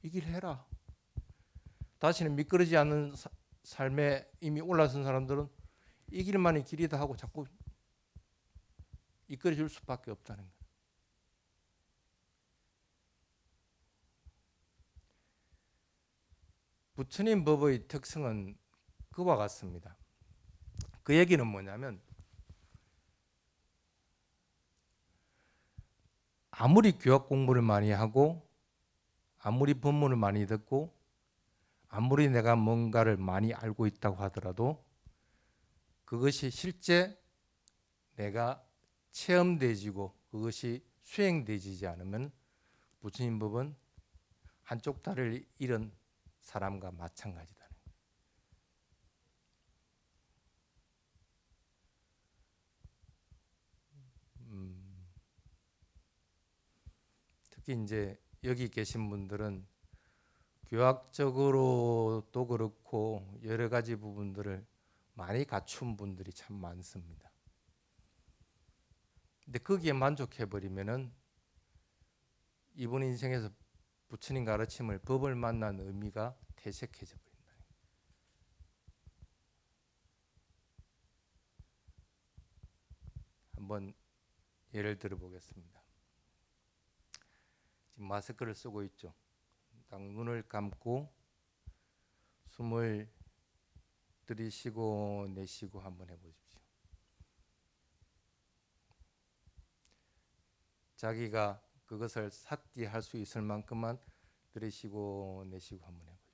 이 길 해라. 다시는 미끄러지지 않는 삶에 이미 올라선 사람들은 이 길만이 길이다 하고 자꾸 이끌어줄 수밖에 없다는 거예요. 부처님 법의 특성은 그와 같습니다. 그 얘기는 뭐냐면, 아무리 교학 공부를 많이 하고 아무리 법문을 많이 듣고 아무리 내가 뭔가를 많이 알고 있다고 하더라도 그것이 실제 내가 체험되지고 그것이 수행되지 않으면 부처님 법은 한쪽 다리를 잃은 사람과 마찬가지다. 특히 이제 여기 계신 분들은 교학적으로도 그렇고 여러 가지 부분들을 많이 갖춘 분들이 참 많습니다. 근데 거기에 만족해 버리면은 이번 인생에서 부처님 가르침을, 법을 만난 의미가 퇴색해져 버린다. 한번 예를 들어 보겠습니다. 지금 마스크를 쓰고 있죠. 딱 눈을 감고 숨을 들이쉬고 내쉬고 한번 해보십시오. 자기가 그것을 삭제할 수 있을 만큼만 들이쉬고 내쉬고 한번 해보십시오.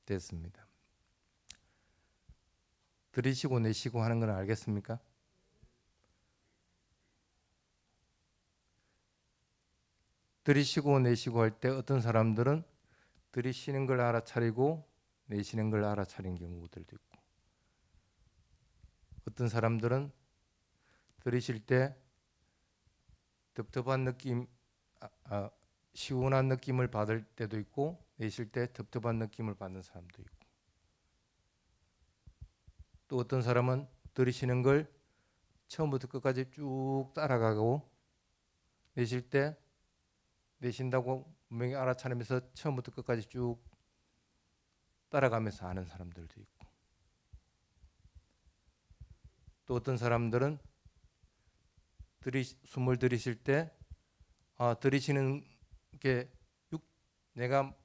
됐습니다. 들이쉬고 내쉬고 하는 건 알겠습니까? 들이쉬고 내쉬고 할 때 어떤 사람들은 들이쉬는 걸 알아차리고 내쉬는 걸 알아차린 경우들도 있고, 어떤 사람들은 들이쉴 때 텁텁한 느낌, 시원한 느낌을 받을 때도 있고 내쉴 때 텁텁한 느낌을 받는 사람도 있고, 또 어떤 사람은 들이쉬는 걸 처음부터 끝까지 쭉 따라가고 내쉴 때 내쉰다고 분명히 알아차리면서 처음부터 끝까지 쭉 따라가면서 하는 사람들도 있고, 또 어떤 사람들은 숨을 들이쉴 때 들이쉬는 게 내가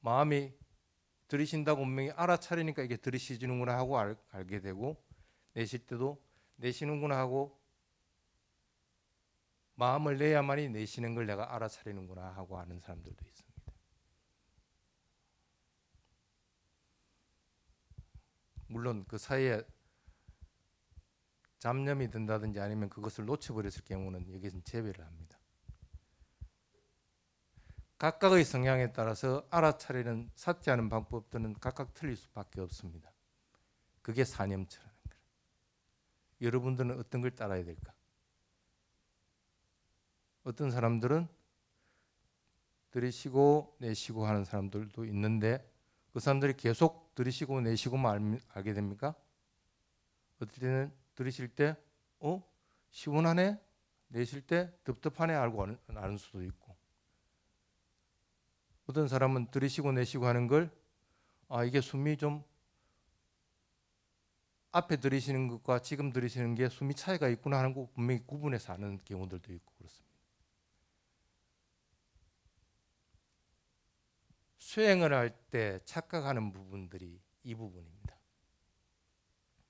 마음이 들이쉰다고 분명히 알아차리니까 이게 들이쉬지는구나 하고 알게 되고, 내쉴 때도 내쉬는구나 하고 마음을 내야만이 내쉬는 걸 내가 알아차리는구나 하고 아는 사람들도 있습니다. 물론 그 사이에 잡념이 든다든지 아니면 그것을 놓쳐버렸을 경우는 여기서는 제외를 합니다. 각각의 성향에 따라서 알아차리는 삭제하는 방법들은 각각 틀릴 수밖에 없습니다. 그게 사념처라는 거예요. 여러분들은 어떤 걸 따라야 될까? 어떤 사람들은 들이쉬고 내쉬고 하는 사람들도 있는데 그 사람들이 계속 들이쉬고 내쉬고만 알게 됩니까? 어떨 때는 들이쉴 때 시원하네? 내쉴 때 덥덥하네 알고 아는 수도 있고, 어떤 사람은 들이쉬고 내쉬고 하는 걸 이게 숨이 좀 앞에 들이쉬는 것과 지금 들이쉬는 게 숨이 차이가 있구나 하는 거 분명히 구분해서 아는 경우들도 있고 그렇습니다. 수행을 할 때 착각하는 부분들이 이 부분입니다.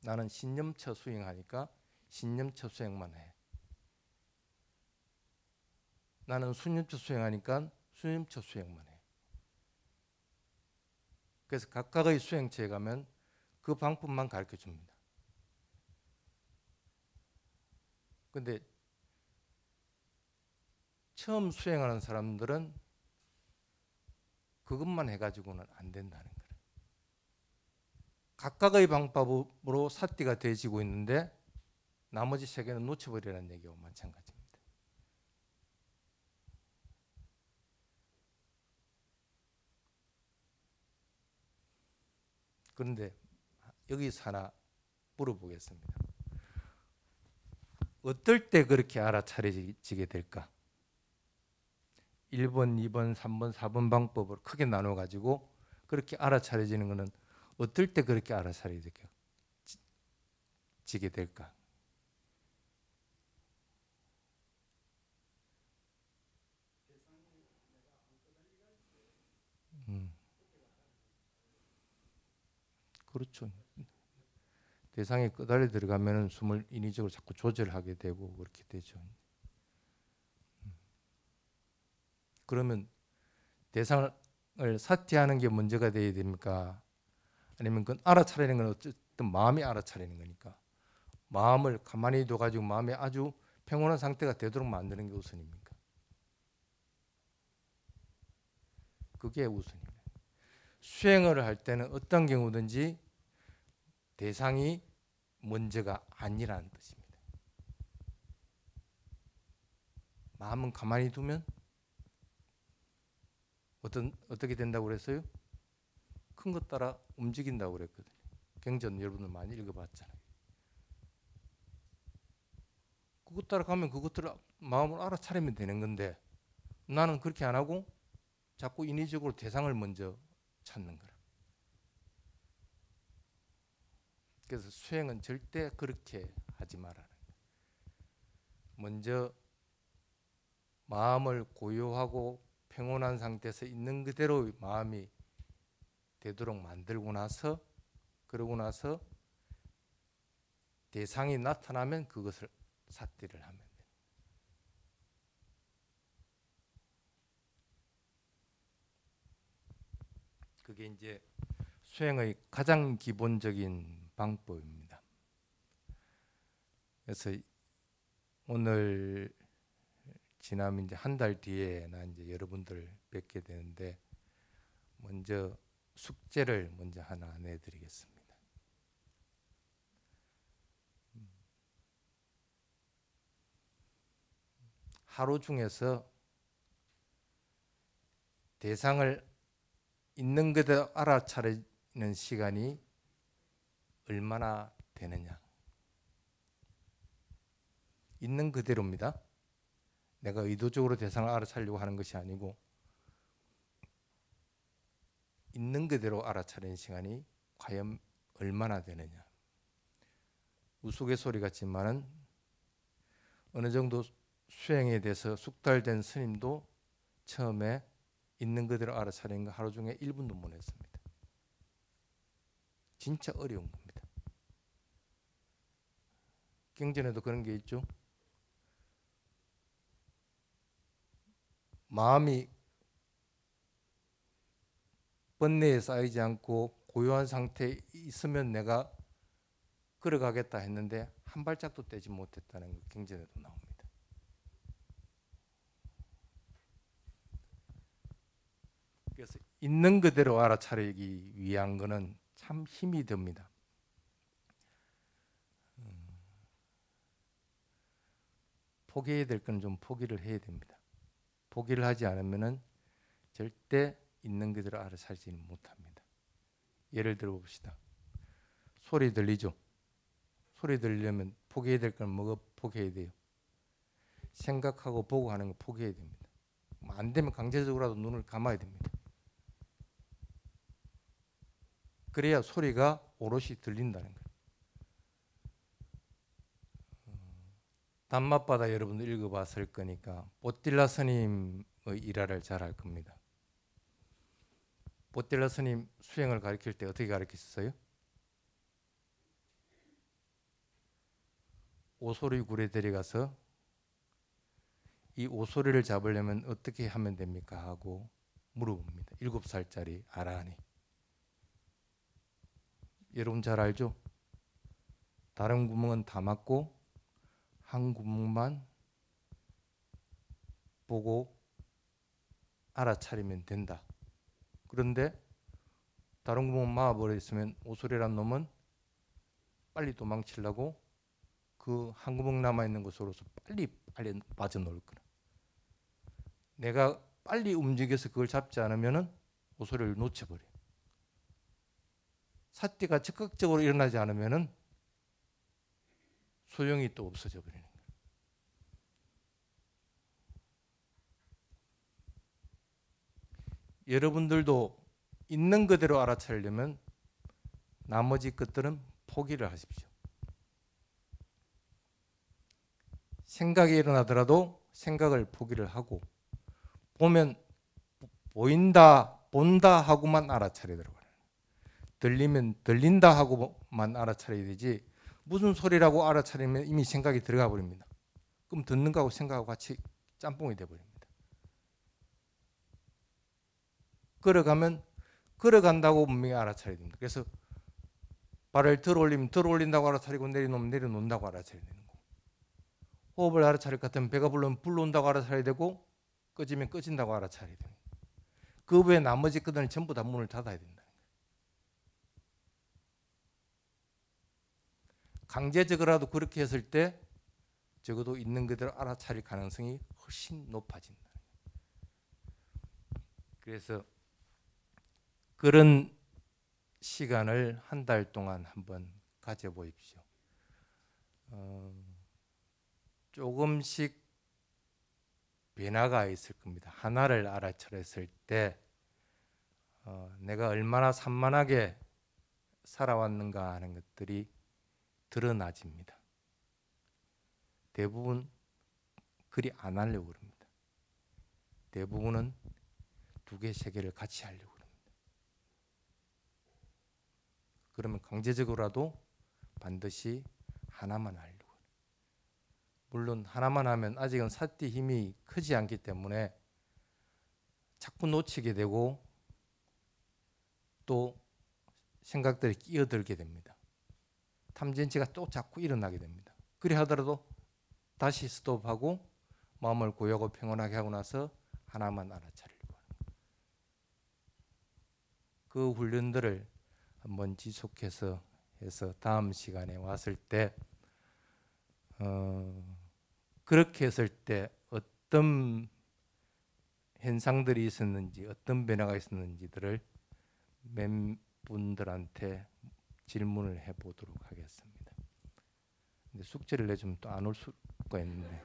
나는 신념처 수행하니까 신념처 수행만 해. 나는 수념처 수행하니까 수념처 수행만 해. 그래서 각각의 수행처에 가면 그 방법만 가르쳐 줍니다. 근데 처음 수행하는 사람들은 그것만 해가지고는 안 된다는 거예요. 각각의 방법으로 삿띠가 되어지고 있는데 나머지 세 개는 놓쳐버리라는 얘기와 마찬가지입니다. 그런데 여기서 하나 물어보겠습니다. 어떨 때 그렇게 알아차려지게 될까? 1번, 2번, 3번, 4번 방법을 크게 나눠가지고 그렇게 알아차려지는 것은 어떨 때 그렇게 알아차려지게 될까? 그렇죠. 대상에 끄달려 들어가면 숨을 인위적으로 자꾸 조절하게 되고 그렇게 되죠. 그러면 대상을 삭제하는 게 문제가 돼야 됩니까? 아니면 그건 알아차리는 건 어쨌든 마음이 알아차리는 거니까 마음을 가만히 둬가지고 마음이 아주 평온한 상태가 되도록 만드는 게 우선입니까? 그게 우선입니다. 수행을 할 때는 어떤 경우든지 대상이 먼저가 아니라는 뜻입니다. 마음은 가만히 두면 어떻게 된다고 그랬어요? 큰 것 따라 움직인다고 그랬거든요. 경전 여러분들 많이 읽어봤잖아요. 그것 따라 가면 그것들을 마음을 알아차리면 되는 건데 나는 그렇게 안 하고 자꾸 인위적으로 대상을 먼저 찾는 거라. 그래서 수행은 절대 그렇게 하지 말아라. 먼저 마음을 고요하고 평온한 상태에서 있는 그대로 마음이 되도록 만들고 나서 그러고 나서 대상이 나타나면 그것을 삿대를 하면 돼요. 그게 이제 수행의 가장 기본적인 방법입니다. 그래서 오늘 지나면 이제 한 달 뒤에 나 이제 여러분들 뵙게 되는데 먼저 숙제를 먼저 하나 내드리겠습니다. 하루 중에서 대상을 있는 그대로 알아차리는 시간이 얼마나 되느냐. 있는 그대로입니다. 내가 의도적으로 대상을 알아차리려고 하는 것이 아니고 있는 그대로 알아차리는 시간이 과연 얼마나 되느냐. 우스갯소리 같지만은 어느 정도 수행에 대해서 숙달된 스님도 처음에 있는 그대로 알아차리는 거 하루 중에 1분도 못 했습니다. 진짜 어려운 겁니다. 경전에도 그런 게 있죠. 마음이 번뇌에 쌓이지 않고 고요한 상태에 있으면 내가 걸어가겠다 했는데 한 발짝도 떼지 못했다는 거 경전에도 나옵니다. 그래서 있는 그대로 알아차리기 위한 거는 참 힘이 듭니다. 포기해야 될 건 좀 포기를 해야 됩니다. 포기를 하지 않으면은 절대 있는 그대로 알아차리지는 못합니다. 예를 들어 봅시다. 소리 들리죠? 소리 들리려면 포기해야 될 건 뭐가 포기해야 돼요? 생각하고 보고 하는 거 포기해야 됩니다. 안 되면 강제적으로라도 눈을 감아야 됩니다. 그래야 소리가 오롯이 들린다는 거예요. 단맛바다 여러분들 읽어봤을 거니까 보틸라 스님의 일화를 잘 알 겁니다. 보틸라 스님 수행을 가르칠 때 어떻게 가르쳤어요? 오소리 굴에 데려가서 이 오소리를 잡으려면 어떻게 하면 됩니까? 하고 물어봅니다. 7살짜리 아라한이. 여러분 잘 알죠? 다른 구멍은 다 막고 한 구멍만 보고 알아차리면 된다. 그런데 다른 구멍 막아버려 있으면 오소리란 놈은 빨리 도망치려고 그 한 구멍 남아있는 곳으로서 빨리 빠져나올 거라. 내가 빨리 움직여서 그걸 잡지 않으면 오소리를 놓쳐버려. 사띠가 적극적으로 일어나지 않으면 소용이 또 없어져 버리는 거예요. 여러분들도 있는 그대로 알아차리려면 나머지 것들은 포기를 하십시오. 생각이 일어나더라도 생각을 포기를 하고 보면 보인다, 본다 하고만 알아차리더라고요. 들리면 들린다 하고만 알아차려야 되지 무슨 소리라고 알아차리면 이미 생각이 들어가 버립니다. 그럼 듣는 거하고 생각하고 같이 짬뽕이 돼버립니다. 걸어가면 걸어간다고 분명히 알아차려야 됩니다. 그래서 발을 들어 올리면 들어 올린다고 알아차리고 내려놓으면 내려놓는다고 알아차려야 되는 거고, 호흡을 알아차릴 것 같으면 배가 불르면 불러온다고 알아차려야 되고 꺼지면 꺼진다고 알아차려야 되는 거예요. 그 외에 나머지 것들은 전부 다 문을 닫아야 된다. 강제적으로라도 그렇게 했을 때 적어도 있는 그대로 알아차릴 가능성이 훨씬 높아진다. 그래서 그런 시간을 한 달 동안 한번 가져보십시오. 조금씩 변화가 있을 겁니다. 하나를 알아차렸을 때 내가 얼마나 산만하게 살아왔는가 하는 것들이 드러나집니다. 대부분 그리 안 하려고 그럽니다. 대부분은 2개, 3개를 같이 하려고 합니다. 그러면 강제적으로라도 반드시 하나만 하려고 합니다. 물론 하나만 하면 아직은 사띠 힘이 크지 않기 때문에 자꾸 놓치게 되고 또 생각들이 끼어들게 됩니다. 탐진치가 또 자꾸 일어나게 됩니다. 그리 하더라도 다시 스톱하고 마음을 고요하고 평온하게 하고 나서 하나만 알아차리려고 하는 거예요. 그 훈련들을 한번 지속해서 해서 다음 시간에 왔을 때 그렇게 했을 때 어떤 현상들이 있었는지 어떤 변화가 있었는지들을 몇 분들한테 질문을 해보도록 하겠습니다. 근데 숙제를 내주면 또 안 올 수가 있는데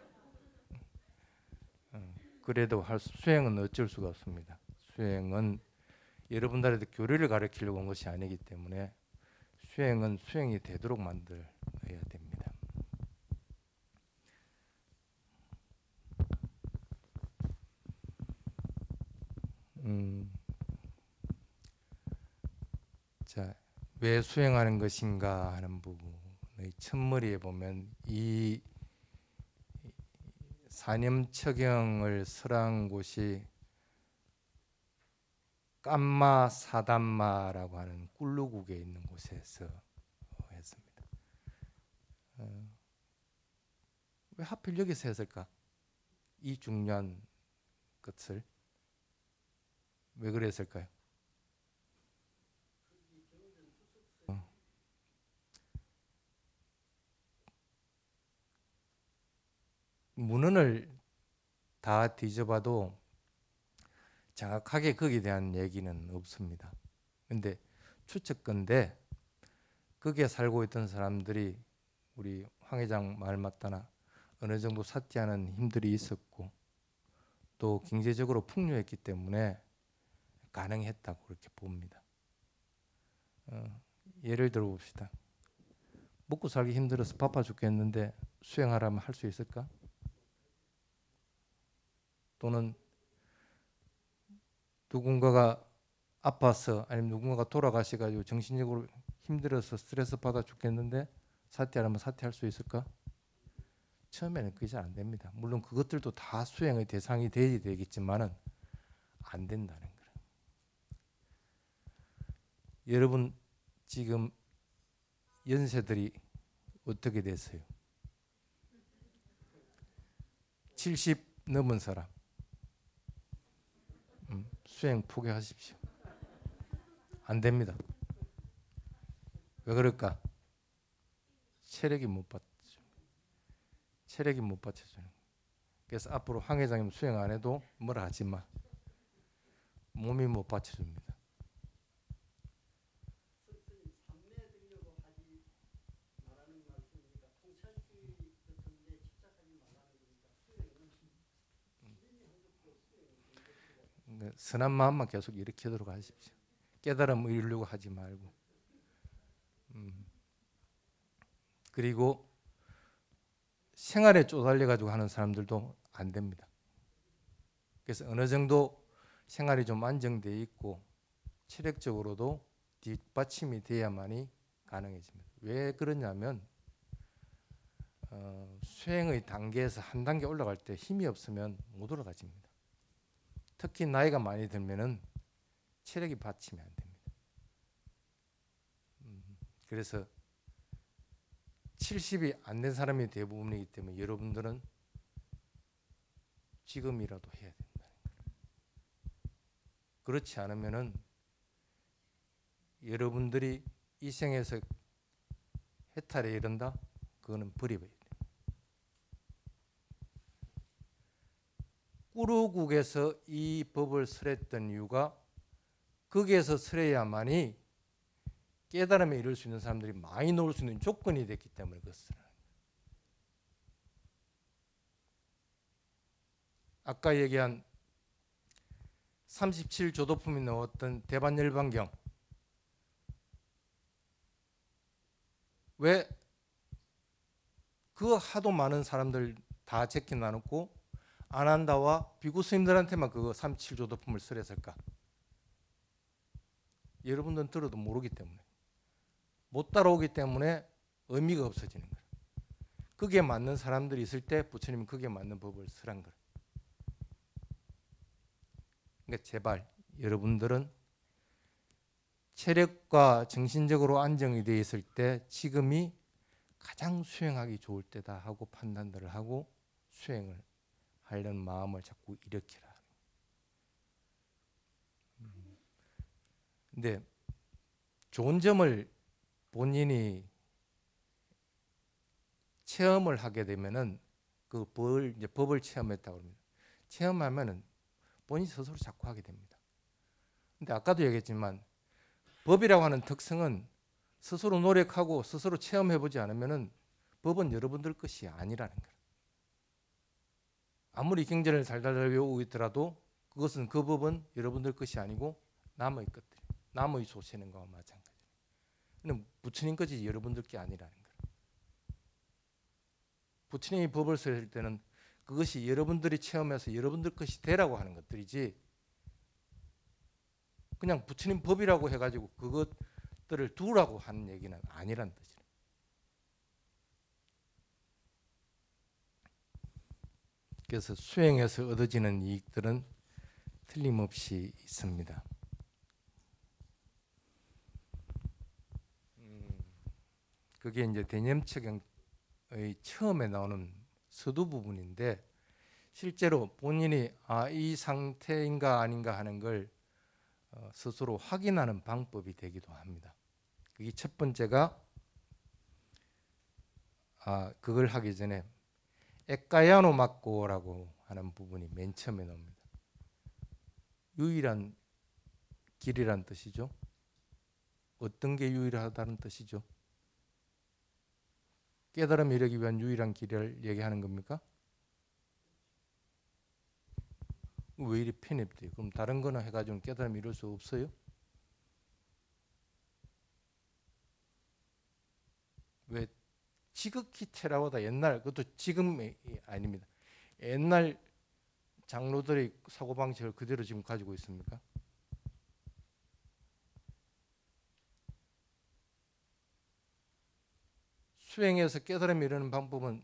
그래도 수행은 어쩔 수가 없습니다. 수행은 여러분들한테 교리를 가르치려고 온 것이 아니기 때문에 수행은 수행이 되도록 만들어야 됩니다. 자, 왜 수행하는 것인가 하는 부분의 첫머리에 보면 이 사념처경을 설한 곳이 깜마 사단마라고 하는 꿀루국에 있는 곳에서 했습니다. 왜 하필 여기서 했을까? 이 중요한 것을 왜 그랬을까요? 문헌을 다 뒤져봐도 정확하게 거기에 대한 얘기는 없습니다. 근데 추측건데 거기에 살고 있던 사람들이 우리 황 회장 말 맞다나 어느 정도 사티하는 힘들이 있었고 또 경제적으로 풍요했기 때문에 가능했다고 그렇게 봅니다. 예를 들어 봅시다. 먹고 살기 힘들어서 바빠 죽겠는데 수행하라면 할 수 있을까? 또는 누군가가 아파서 아니면 누군가가 돌아가셔가지고 정신적으로 힘들어서 스트레스 받아 죽겠는데 사퇴하라면 사퇴할 수 있을까? 처음에는 그게 잘 안 됩니다. 물론 그것들도 다 수행의 대상이 돼야 되겠지만은 안 된다는 거예요. 여러분 지금 연세들이 어떻게 됐어요? 70 넘은 사람 수행 포기하십시오. 안 됩니다. 왜 그럴까? 체력이 못 받쳐주는. 그래서 앞으로 황 회장님 수행 안 해도 뭐라 하지 마. 몸이 못 받쳐줍니다. 선한 마음만 계속 일으키도록 하십시오. 깨달음을 이루려고 하지 말고. 그리고 생활에 쪼달려 가지고 하는 사람들도 안 됩니다. 그래서 어느 정도 생활이 좀 안정돼 있고 체력적으로도 뒷받침이 돼야만이 가능해집니다. 왜 그러냐면 수행의 단계에서 한 단계 올라갈 때 힘이 없으면 못 올라가집니다. 특히 나이가 많이 들면은 체력이 받침이 안 됩니다. 그래서 70이 안 된 사람이 대부분이기 때문에 여러분들은 지금이라도 해야 된다는 거예요. 그렇지 않으면은 여러분들이 이 생에서 해탈에 이른다? 그거는 버려야 돼요. 꾸루국에서 이 법을 설했던 이유가 거기에서 설해야만이 깨달음에 이룰 수 있는 사람들이 많이 나올 수 있는 조건이 됐기 때문에 그것을. 아까 얘기한 37조도품이 나왔던 대반열반경, 왜 그 하도 많은 사람들 다 제끼 나눴고 아난다와 비구 스님들한테만 그거 37조도품을 설했을까? 여러분들은 들어도 모르기 때문에, 못 따라오기 때문에 의미가 없어지는 거예요. 거기에 맞는 사람들이 있을 때 부처님은 거기에 맞는 법을 설한 거예요. 그러니까 제발 여러분들은 체력과 정신적으로 안정이 되어 있을 때 지금이 가장 수행하기 좋을 때다 하고 판단들을 하고 수행을 하려는 마음을 자꾸 일으키라. 근데 좋은 점을 본인이 체험을 하게 되면은 그 법을 체험했다고 합니다. 체험하면은 본인 스스로 자꾸 하게 됩니다. 근데 아까도 얘기했지만 법이라고 하는 특성은 스스로 노력하고 스스로 체험해보지 않으면은 법은 여러분들 것이 아니라는 거예요. 아무리 경전을 달달 외우고 있더라도 그것은 그 법은 여러분들 것이 아니고 남의 것들, 남의 소시는 거와 마찬가지. 근데 부처님 것이 여러분들 게 아니라는 거예요. 부처님이 법을 쓰실 때는 그것이 여러분들이 체험해서 여러분들 것이 되라고 하는 것들이지 그냥 부처님 법이라고 해가지고 그것들을 두라고 하는 얘기는 아니란 뜻이에요. 그래서 수행에서 얻어지는 이익들은 틀림없이 있습니다. 그게 이제 대념처경의 처음에 나오는 서두 부분인데 실제로 본인이 이 상태인가 아닌가 하는 걸 스스로 확인하는 방법이 되기도 합니다. 그게 첫 번째가 그걸 하기 전에 에까야노 마코라고 하는 부분이 맨 처음에 나옵니다. 유일한 길이란 뜻이죠. 어떤 게 유일하다는 뜻이죠? 깨달음을 이루기 위한 유일한 길을 얘기하는 겁니까? 왜 이리 편협돼요? 그럼 다른 거나 해가지고 깨달음을 이룰 수 없어요? 왜 지극히 테라와다 옛날, 그것도 지금이 아닙니다. 옛날 장로들의 사고방식을 그대로 지금 가지고 있습니까? 수행해서 깨달음을 이루는 방법은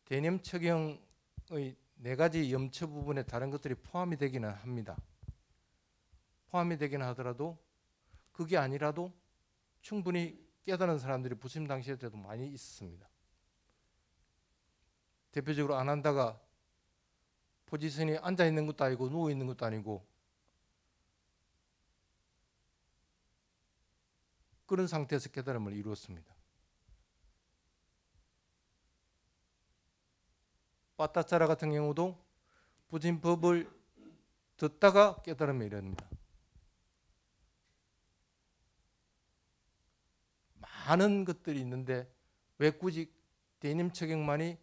대념처경의 네 가지 염처 부분에 다른 것들이 포함이 되기는 합니다. 포함이 되기는 하더라도 그게 아니라도 충분히 깨달은 사람들이 부처님 당시에 때도 많이 있었습니다. 대표적으로 아난다가 포지션이 앉아 있는 것도 아니고 누워 있는 것도 아니고 그런 상태에서 깨달음을 이루었습니다. 빠따짜라 같은 경우도 부처님 법을 듣다가 깨달음을 이릅니다. 많은 것들이 있는데 왜 굳이 대념처경만이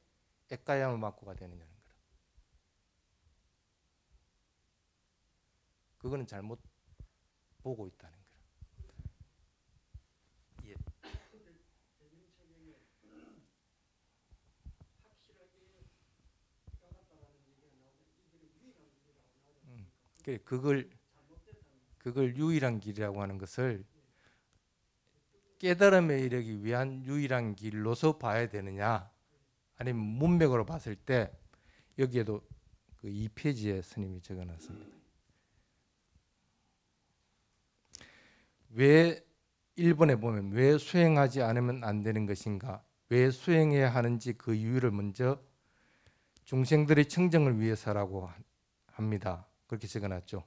에까야노 마코가 되느냐는 거예요. 그거는 잘못 보고 있다는 거예요. 예. 그걸 유일한 길이라고 하는 것을 깨달음에 이르기 위한 유일한 길로서 봐야 되느냐, 아니면 문맥으로 봤을 때 여기에도 그 2페이지에 스님이 적어놨습니다. 왜 1번에 보면 왜 수행하지 않으면 안 되는 것인가, 왜 수행해야 하는지 그 이유를 먼저 중생들의 청정을 위해서라고 합니다. 그렇게 적어놨죠.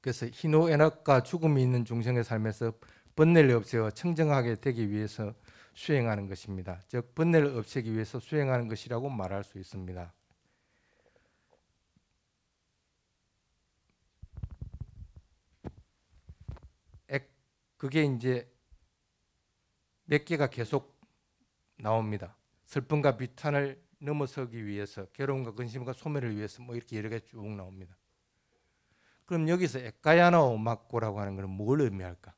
그래서 희노애락과 죽음이 있는 중생의 삶에서 번뇌를 없애어 청정하게 되기 위해서 수행하는 것입니다. 즉 번뇌를 없애기 위해서 수행하는 것이라고 말할 수 있습니다. 그게 이제 몇 개가 계속 나옵니다. 슬픔과 비탄을 넘어서기 위해서, 괴로움과 근심과 소멸을 위해서 뭐 이렇게 여러 개 쭉 나옵니다. 그럼 여기서 에까야노 마코라고 하는 것은 뭘 의미할까?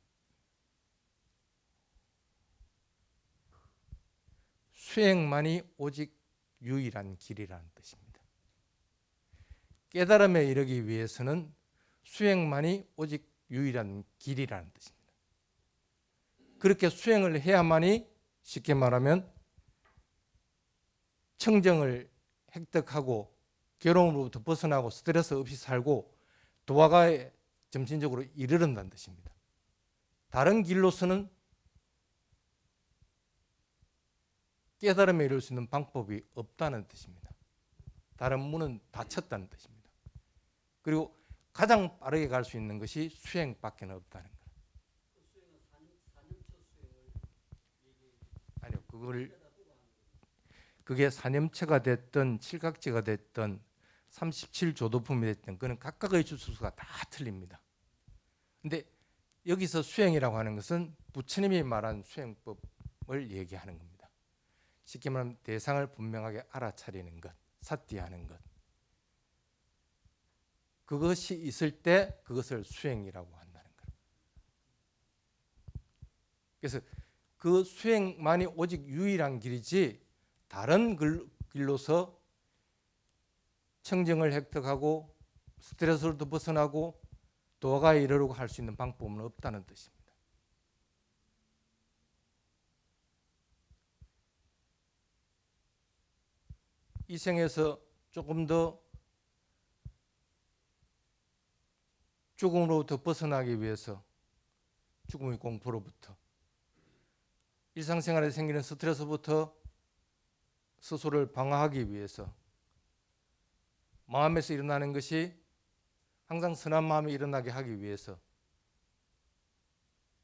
수행만이 오직 유일한 길이라는 뜻입니다. 깨달음에 이르기 위해서는 수행만이 오직 유일한 길이라는 뜻입니다. 그렇게 수행을 해야만이 쉽게 말하면 청정을 획득하고 괴로움으로부터 벗어나고 스트레스 없이 살고 도화가에 점진적으로 이르른다는 뜻입니다. 다른 길로서는 깨달음에 이룰 수 있는 방법이 없다는 뜻입니다. 다른 문은 닫혔다는 뜻입니다. 그리고 가장 빠르게 갈 수 있는 것이 수행밖에 없다는 거예요. 아니요, 그게 사념체가 됐든 칠각지가 됐든 37조도품이 됐든 그는 각각의 주수가 다 틀립니다. 근데 여기서 수행이라고 하는 것은 부처님이 말한 수행법을 얘기하는 겁니다. 쉽게 말하면 대상을 분명하게 알아차리는 것, 삿디하는 것. 그것이 있을 때 그것을 수행이라고 한다는 거예요. 그래서 그 수행만이 오직 유일한 길이지 다른 길로서 청정을 획득하고 스트레스로도 벗어나고 도화가에 이르려고 할 수 있는 방법은 없다는 뜻입니다. 이 생에서 조금 더 죽음으로부터 벗어나기 위해서, 죽음의 공포로부터, 일상생활에 생기는 스트레스부터 스스로를 방어하기 위해서 마음에서 일어나는 것이 항상 선한 마음이 일어나게 하기 위해서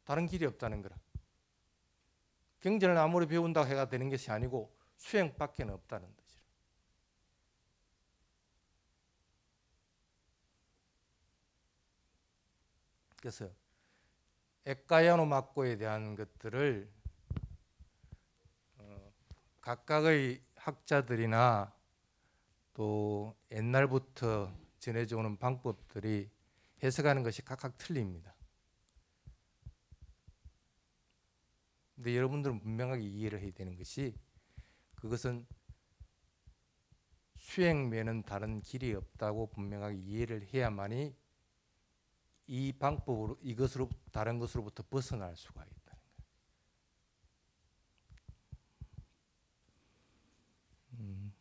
다른 길이 없다는 거라. 경전을 아무리 배운다고 해가 되는 것이 아니고 수행밖에 없다는 뜻이라. 그래서 에까야노 마코에 대한 것들을 각각의 학자들이나 또 옛날부터 전해져 오는 방법들이 해석하는 것이 각각 틀립니다. 근데 여러분들은 분명하게 이해를 해야 되는 것이 그것은 수행 외에는 다른 길이 없다고 분명하게 이해를 해야만이 이 방법으로 이것으로 다른 것으로부터 벗어날 수가 있다는 거예요.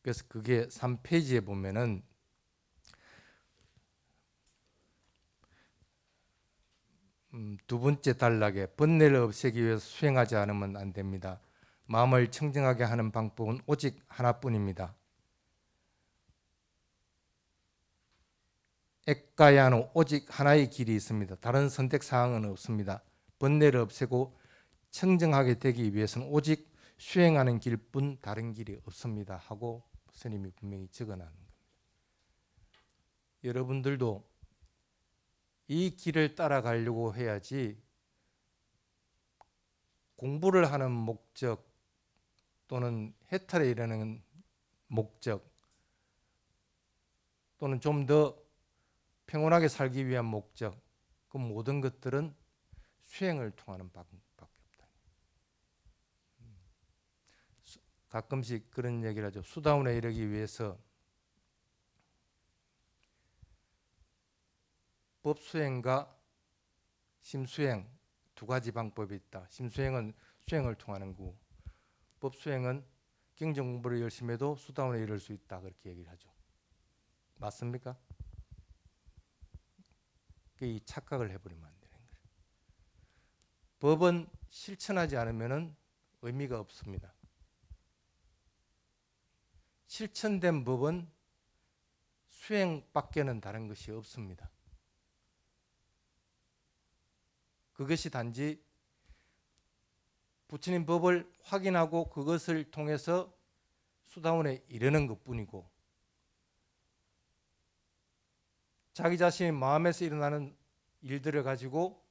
그래서 그게 3페이지에 보면은 두 번째 단락에 번뇌를 없애기 위해서 수행하지 않으면 안 됩니다. 마음을 청정하게 하는 방법은 오직 하나뿐입니다. 에까야노 오직 하나의 길이 있습니다. 다른 선택 사항은 없습니다. 번뇌를 없애고 청정하게 되기 위해서는 오직 수행하는 길뿐 다른 길이 없습니다 하고 스님이 분명히 적어놓은 겁니다. 여러분들도 이 길을 따라가려고 해야지 공부를 하는 목적 또는 해탈에 이르는 목적 또는 좀 더 평온하게 살기 위한 목적 그 모든 것들은 수행을 통하는 방법밖에 없다. 가끔씩 그런 얘기를 하죠. 수다원에 이르기 위해서 법수행과 심수행 두 가지 방법이 있다. 심수행은 수행을 통하는 거고 법수행은 경전 공부를 열심히 해도 수다원에 이를 수 있다. 그렇게 얘기를 하죠. 맞습니까? 이 착각을 해버리면 안 되는 거예요. 법은 실천하지 않으면 의미가 없습니다. 실천된 법은 수행밖에는 다른 것이 없습니다. 그것이 단지 부처님 법을 확인하고 그것을 통해서 수다원에 이르는 것뿐이고 자기 자신의 마음에서 일어나는 일들을 가지고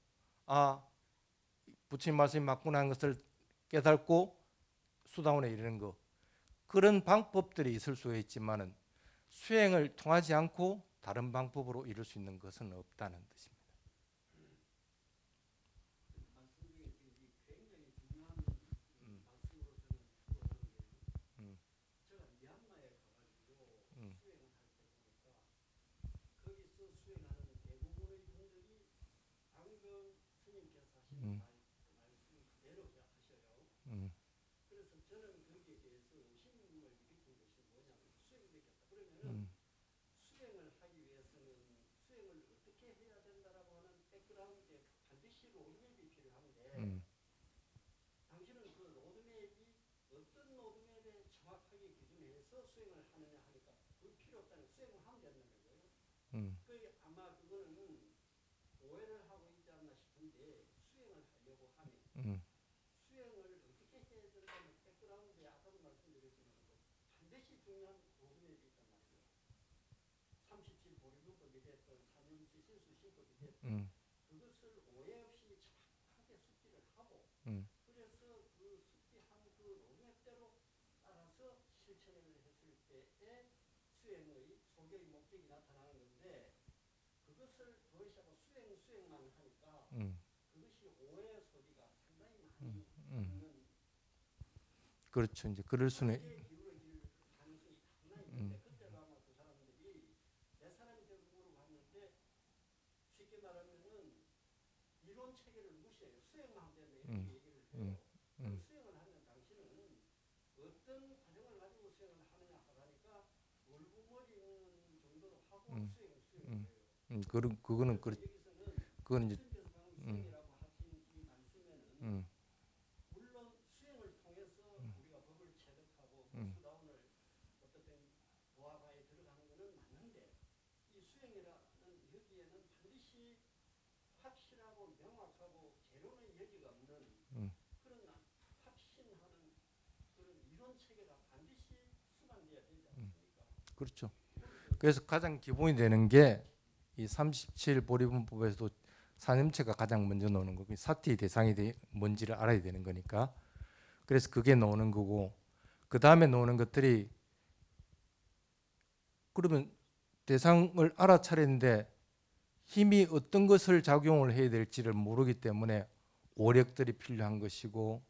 부처님 말씀이 맞구나 하는 것을 깨닫고 수다원에 이르는 것 그런 방법들이 있을 수 있지만 수행을 통하지 않고 다른 방법으로 이룰 수 있는 것은 없다는 뜻입니다. 당신은 그 로드맵이 어떤 로드맵에 정확하게 기준해서 수행을 하느냐 하니까 그 필요 없다는 수행을 하면 된다는 거예요. 그 아마 그거는 오해를 하고 있지 않나 싶은데 수행을 하려고 하면 수행을 어떻게 해야 되는가는 백그라운드에 아까도 말씀드렸지만 반드시 중요한 로드맵이 있단 말이에요. 37 보리문법이 됐든 3년치 신수 신법이 됐든 그것을 오해 없이 정확하게 숙지를 하고 그래서 그 숙지한 그 로드맵대로 따라서 실천을 했을 때에 수행의 소교의 목적이 나타나는 건데 그것을 도시하고 수행만 하니까 그것이 오해 소리가 상당히 많이 있는 그렇죠. 이제 그럴 수는 기울어질 가능성이 상당히 있는데 그때도 아마 그 사람들이 몇 사람이 대부분으로 봤는데 쉽게 말하면은 이론 체계를 무시해요. 수행만 하면 된다 이렇게 얘기를 해요. 그 수행을 하면 당신은 어떤 과정을 가지고 수행을 하느냐 하니까 얼굴머리는 정도로 하고 수행을 해요. 그거는 그렇 여기서는 그건 이제 스님께서 방금 수행이라고 하신 이 말씀에는 개론의 여지가 없는 그런 확신하는 그런 이론 체계가 반드시 수반돼야 되지 않습니까? 그렇죠. 그래서 가장 기본이 되는 게 이 37 보리분법에서도 산림체가 가장 먼저 나오는 거고 사티의 대상이 뭔지를 알아야 되는 거니까 그래서 그게 나오는 거고 그 다음에 나오는 것들이 그러면 대상을 알아차리는데 힘이 어떤 것을 작용을 해야 될지를 모르기 때문에 오력들이 필요한 것이고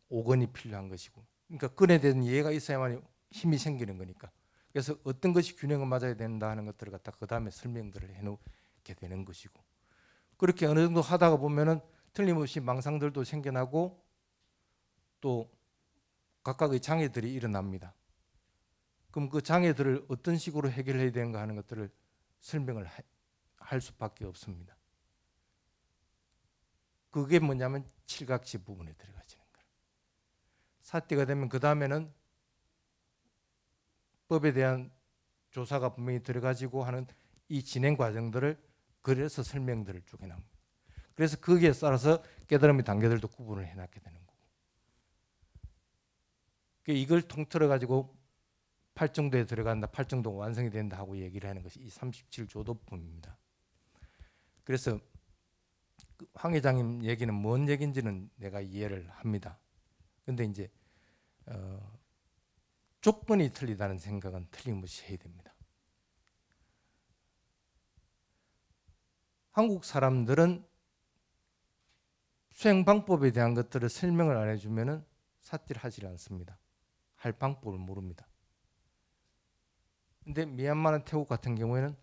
오건이 필요한 것이고 그러니까 근에 대한 이해가 있어야만 힘이 생기는 거니까 그래서 어떤 것이 균형을 맞아야 된다 하는 것들을 갖다 그 다음에 설명들을 해놓게 되는 것이고 그렇게 어느 정도 하다가 보면은 틀림없이 망상들도 생겨나고 또 각각의 장애들이 일어납니다. 그럼 그 장애들을 어떤 식으로 해결해야 되는가 하는 것들을 설명을 할 수밖에 없습니다. 그게 뭐냐면 칠각지 부분에 들어가지는 거예요. 사띠가 되면 그 다음에는 법에 대한 조사가 분명히 들어가지고 하는 이 진행 과정들을 그래서 설명들을 쭉 해놓습니다. 그래서 거기에 따라서 깨달음의 단계들도 구분을 해놨게 되는 거고 이걸 통틀어 가지고 팔정도에 들어간다, 팔정도가 완성이 된다 하고 얘기를 하는 것이 이 37조도품입니다. 그래서 황 회장님 얘기는 뭔 얘기인지는 내가 이해를 합니다. 근데 이제 조건이 틀리다는 생각은 틀림없이 해야 됩니다. 한국 사람들은 수행 방법에 대한 것들을 설명을 안 해주면은 삿질 하지 않습니다. 할 방법을 모릅니다. 근데 미얀마나 태국 같은 경우에는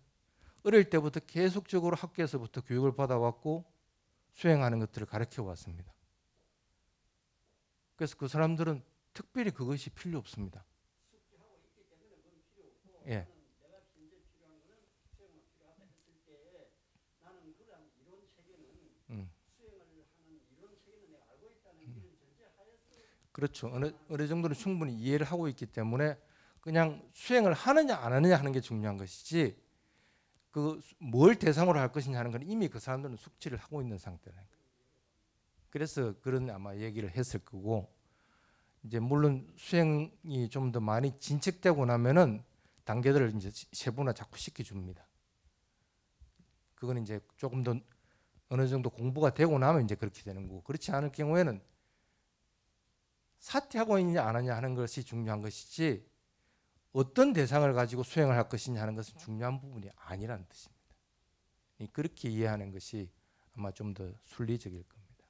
어릴 때부터 계속적으로 학교에서부터 교육을 받아왔고 수행하는 것들을 가르쳐 왔습니다. 그래서 그 사람들은 특별히 그것이 필요 없습니다. 숙지하고 있기 때문에 그건 필요 없고 예. 내가 현재 필요한 거는 수행만 필요하다 했을 때 나는 그런 이론 체계는 수행을 하는 이론 체계는 내가 알고 있다는 이런 전제하에서 그렇죠. 어느 정도는 충분히 이해를 하고 있기 때문에 그냥 수행을 하느냐 안 하느냐 하는 게 중요한 것이지 그 뭘 대상으로 할 것이냐 하는 건 이미 그 사람들은 숙지를 하고 있는 상태라니까. 그래서 그런 아마 얘기를 했을 거고 이제 물론 수행이 좀 더 많이 진척되고 나면은 단계들을 이제 세분화 자꾸 시켜줍니다. 그건 이제 조금 더 어느 정도 공부가 되고 나면 이제 그렇게 되는 거고 그렇지 않을 경우에는 사티하고 있느냐 안 하냐 하는 것이 중요한 것이지 어떤 대상을 가지고 수행을 할 것이냐 하는 것은 중요한 부분이 아니라는 뜻입니다. 그렇게 이해하는 것이 아마 좀 더 순리적일 겁니다.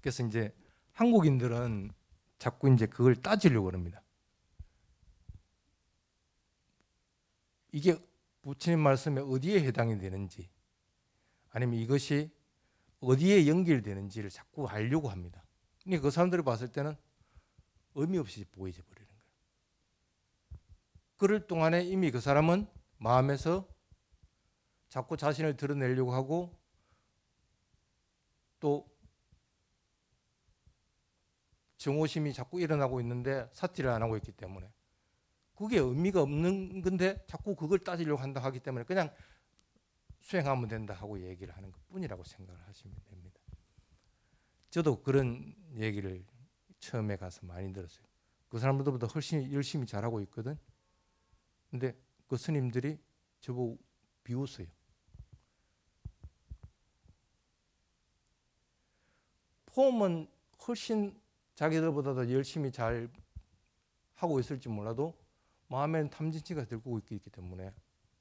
그래서 이제 한국인들은 자꾸 이제 그걸 따지려고 합니다. 이게 부처님 말씀에 어디에 해당이 되는지 아니면 이것이 어디에 연결되는지를 자꾸 알려고 합니다. 근데 그 사람들이 봤을 때는 의미 없이 보이져 버리는 거예요. 그럴 동안에 이미 그 사람은 마음에서 자꾸 자신을 드러내려고 하고 또 정오심이 자꾸 일어나고 있는데 사티를 안 하고 있기 때문에 그게 의미가 없는 건데 자꾸 그걸 따지려고 한다 하기 때문에 그냥 수행하면 된다 하고 얘기를 하는 것뿐이라고 생각을 하시면 됩니다. 저도 그런 얘기를 처음에 가서 많이 들었어요. 그 사람들보다 훨씬 열심히 잘하고 있거든. 근데 그 스님들이 저보고 비웃어요. 폼은 훨씬 자기들보다 열심히 잘 하고 있을지 몰라도 마음에는 탐진치가 들고 있기 때문에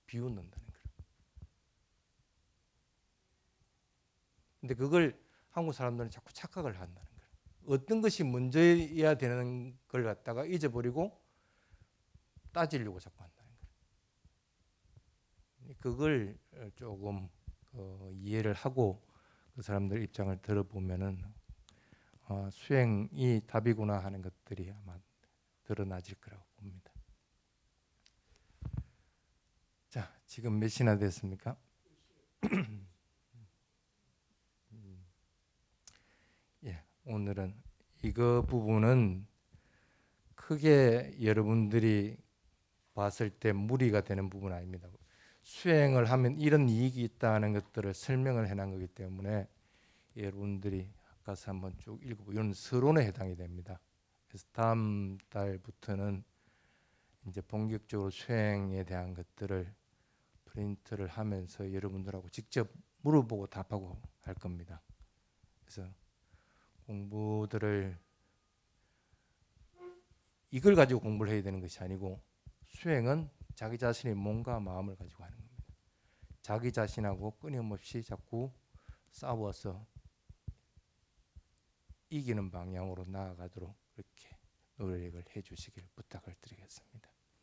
비웃는다는 거예요. 근데 그걸 한국 사람들은 자꾸 착각을 한다는 거예요. 어떤 것이 먼저여야 되는 걸 갖다가 잊어버리고 따지려고 자꾸 한다는 거예요. 그걸 조금 이해를 하고 그 사람들 입장을 들어보면은 수행이 답이구나 하는 것들이 아마 드러나질 거라고 봅니다. 자, 지금 몇 시나 됐습니까? 예, 오늘은 이거 부분은 크게 여러분들이 봤을 때 무리가 되는 부분은 아닙니다. 수행을 하면 이런 이익이 있다는 것들을 설명을 해놓은 거기 때문에 여러분들이 가서 한번 쭉 읽어보고 이런 서론에 해당이 됩니다. 그래서 다음 달부터는 이제 본격적으로 수행에 대한 것들을 프린트를 하면서 여러분들하고 직접 물어보고 답하고 할 겁니다. 그래서 공부들을 이걸 가지고 공부를 해야 되는 것이 아니고 수행은 자기 자신의 몸과 마음을 가지고 하는 겁니다. 자기 자신하고 끊임없이 자꾸 싸워서 이기는 방향으로 나아가도록 그렇게 노력을 해주시길 부탁을 드리겠습니다.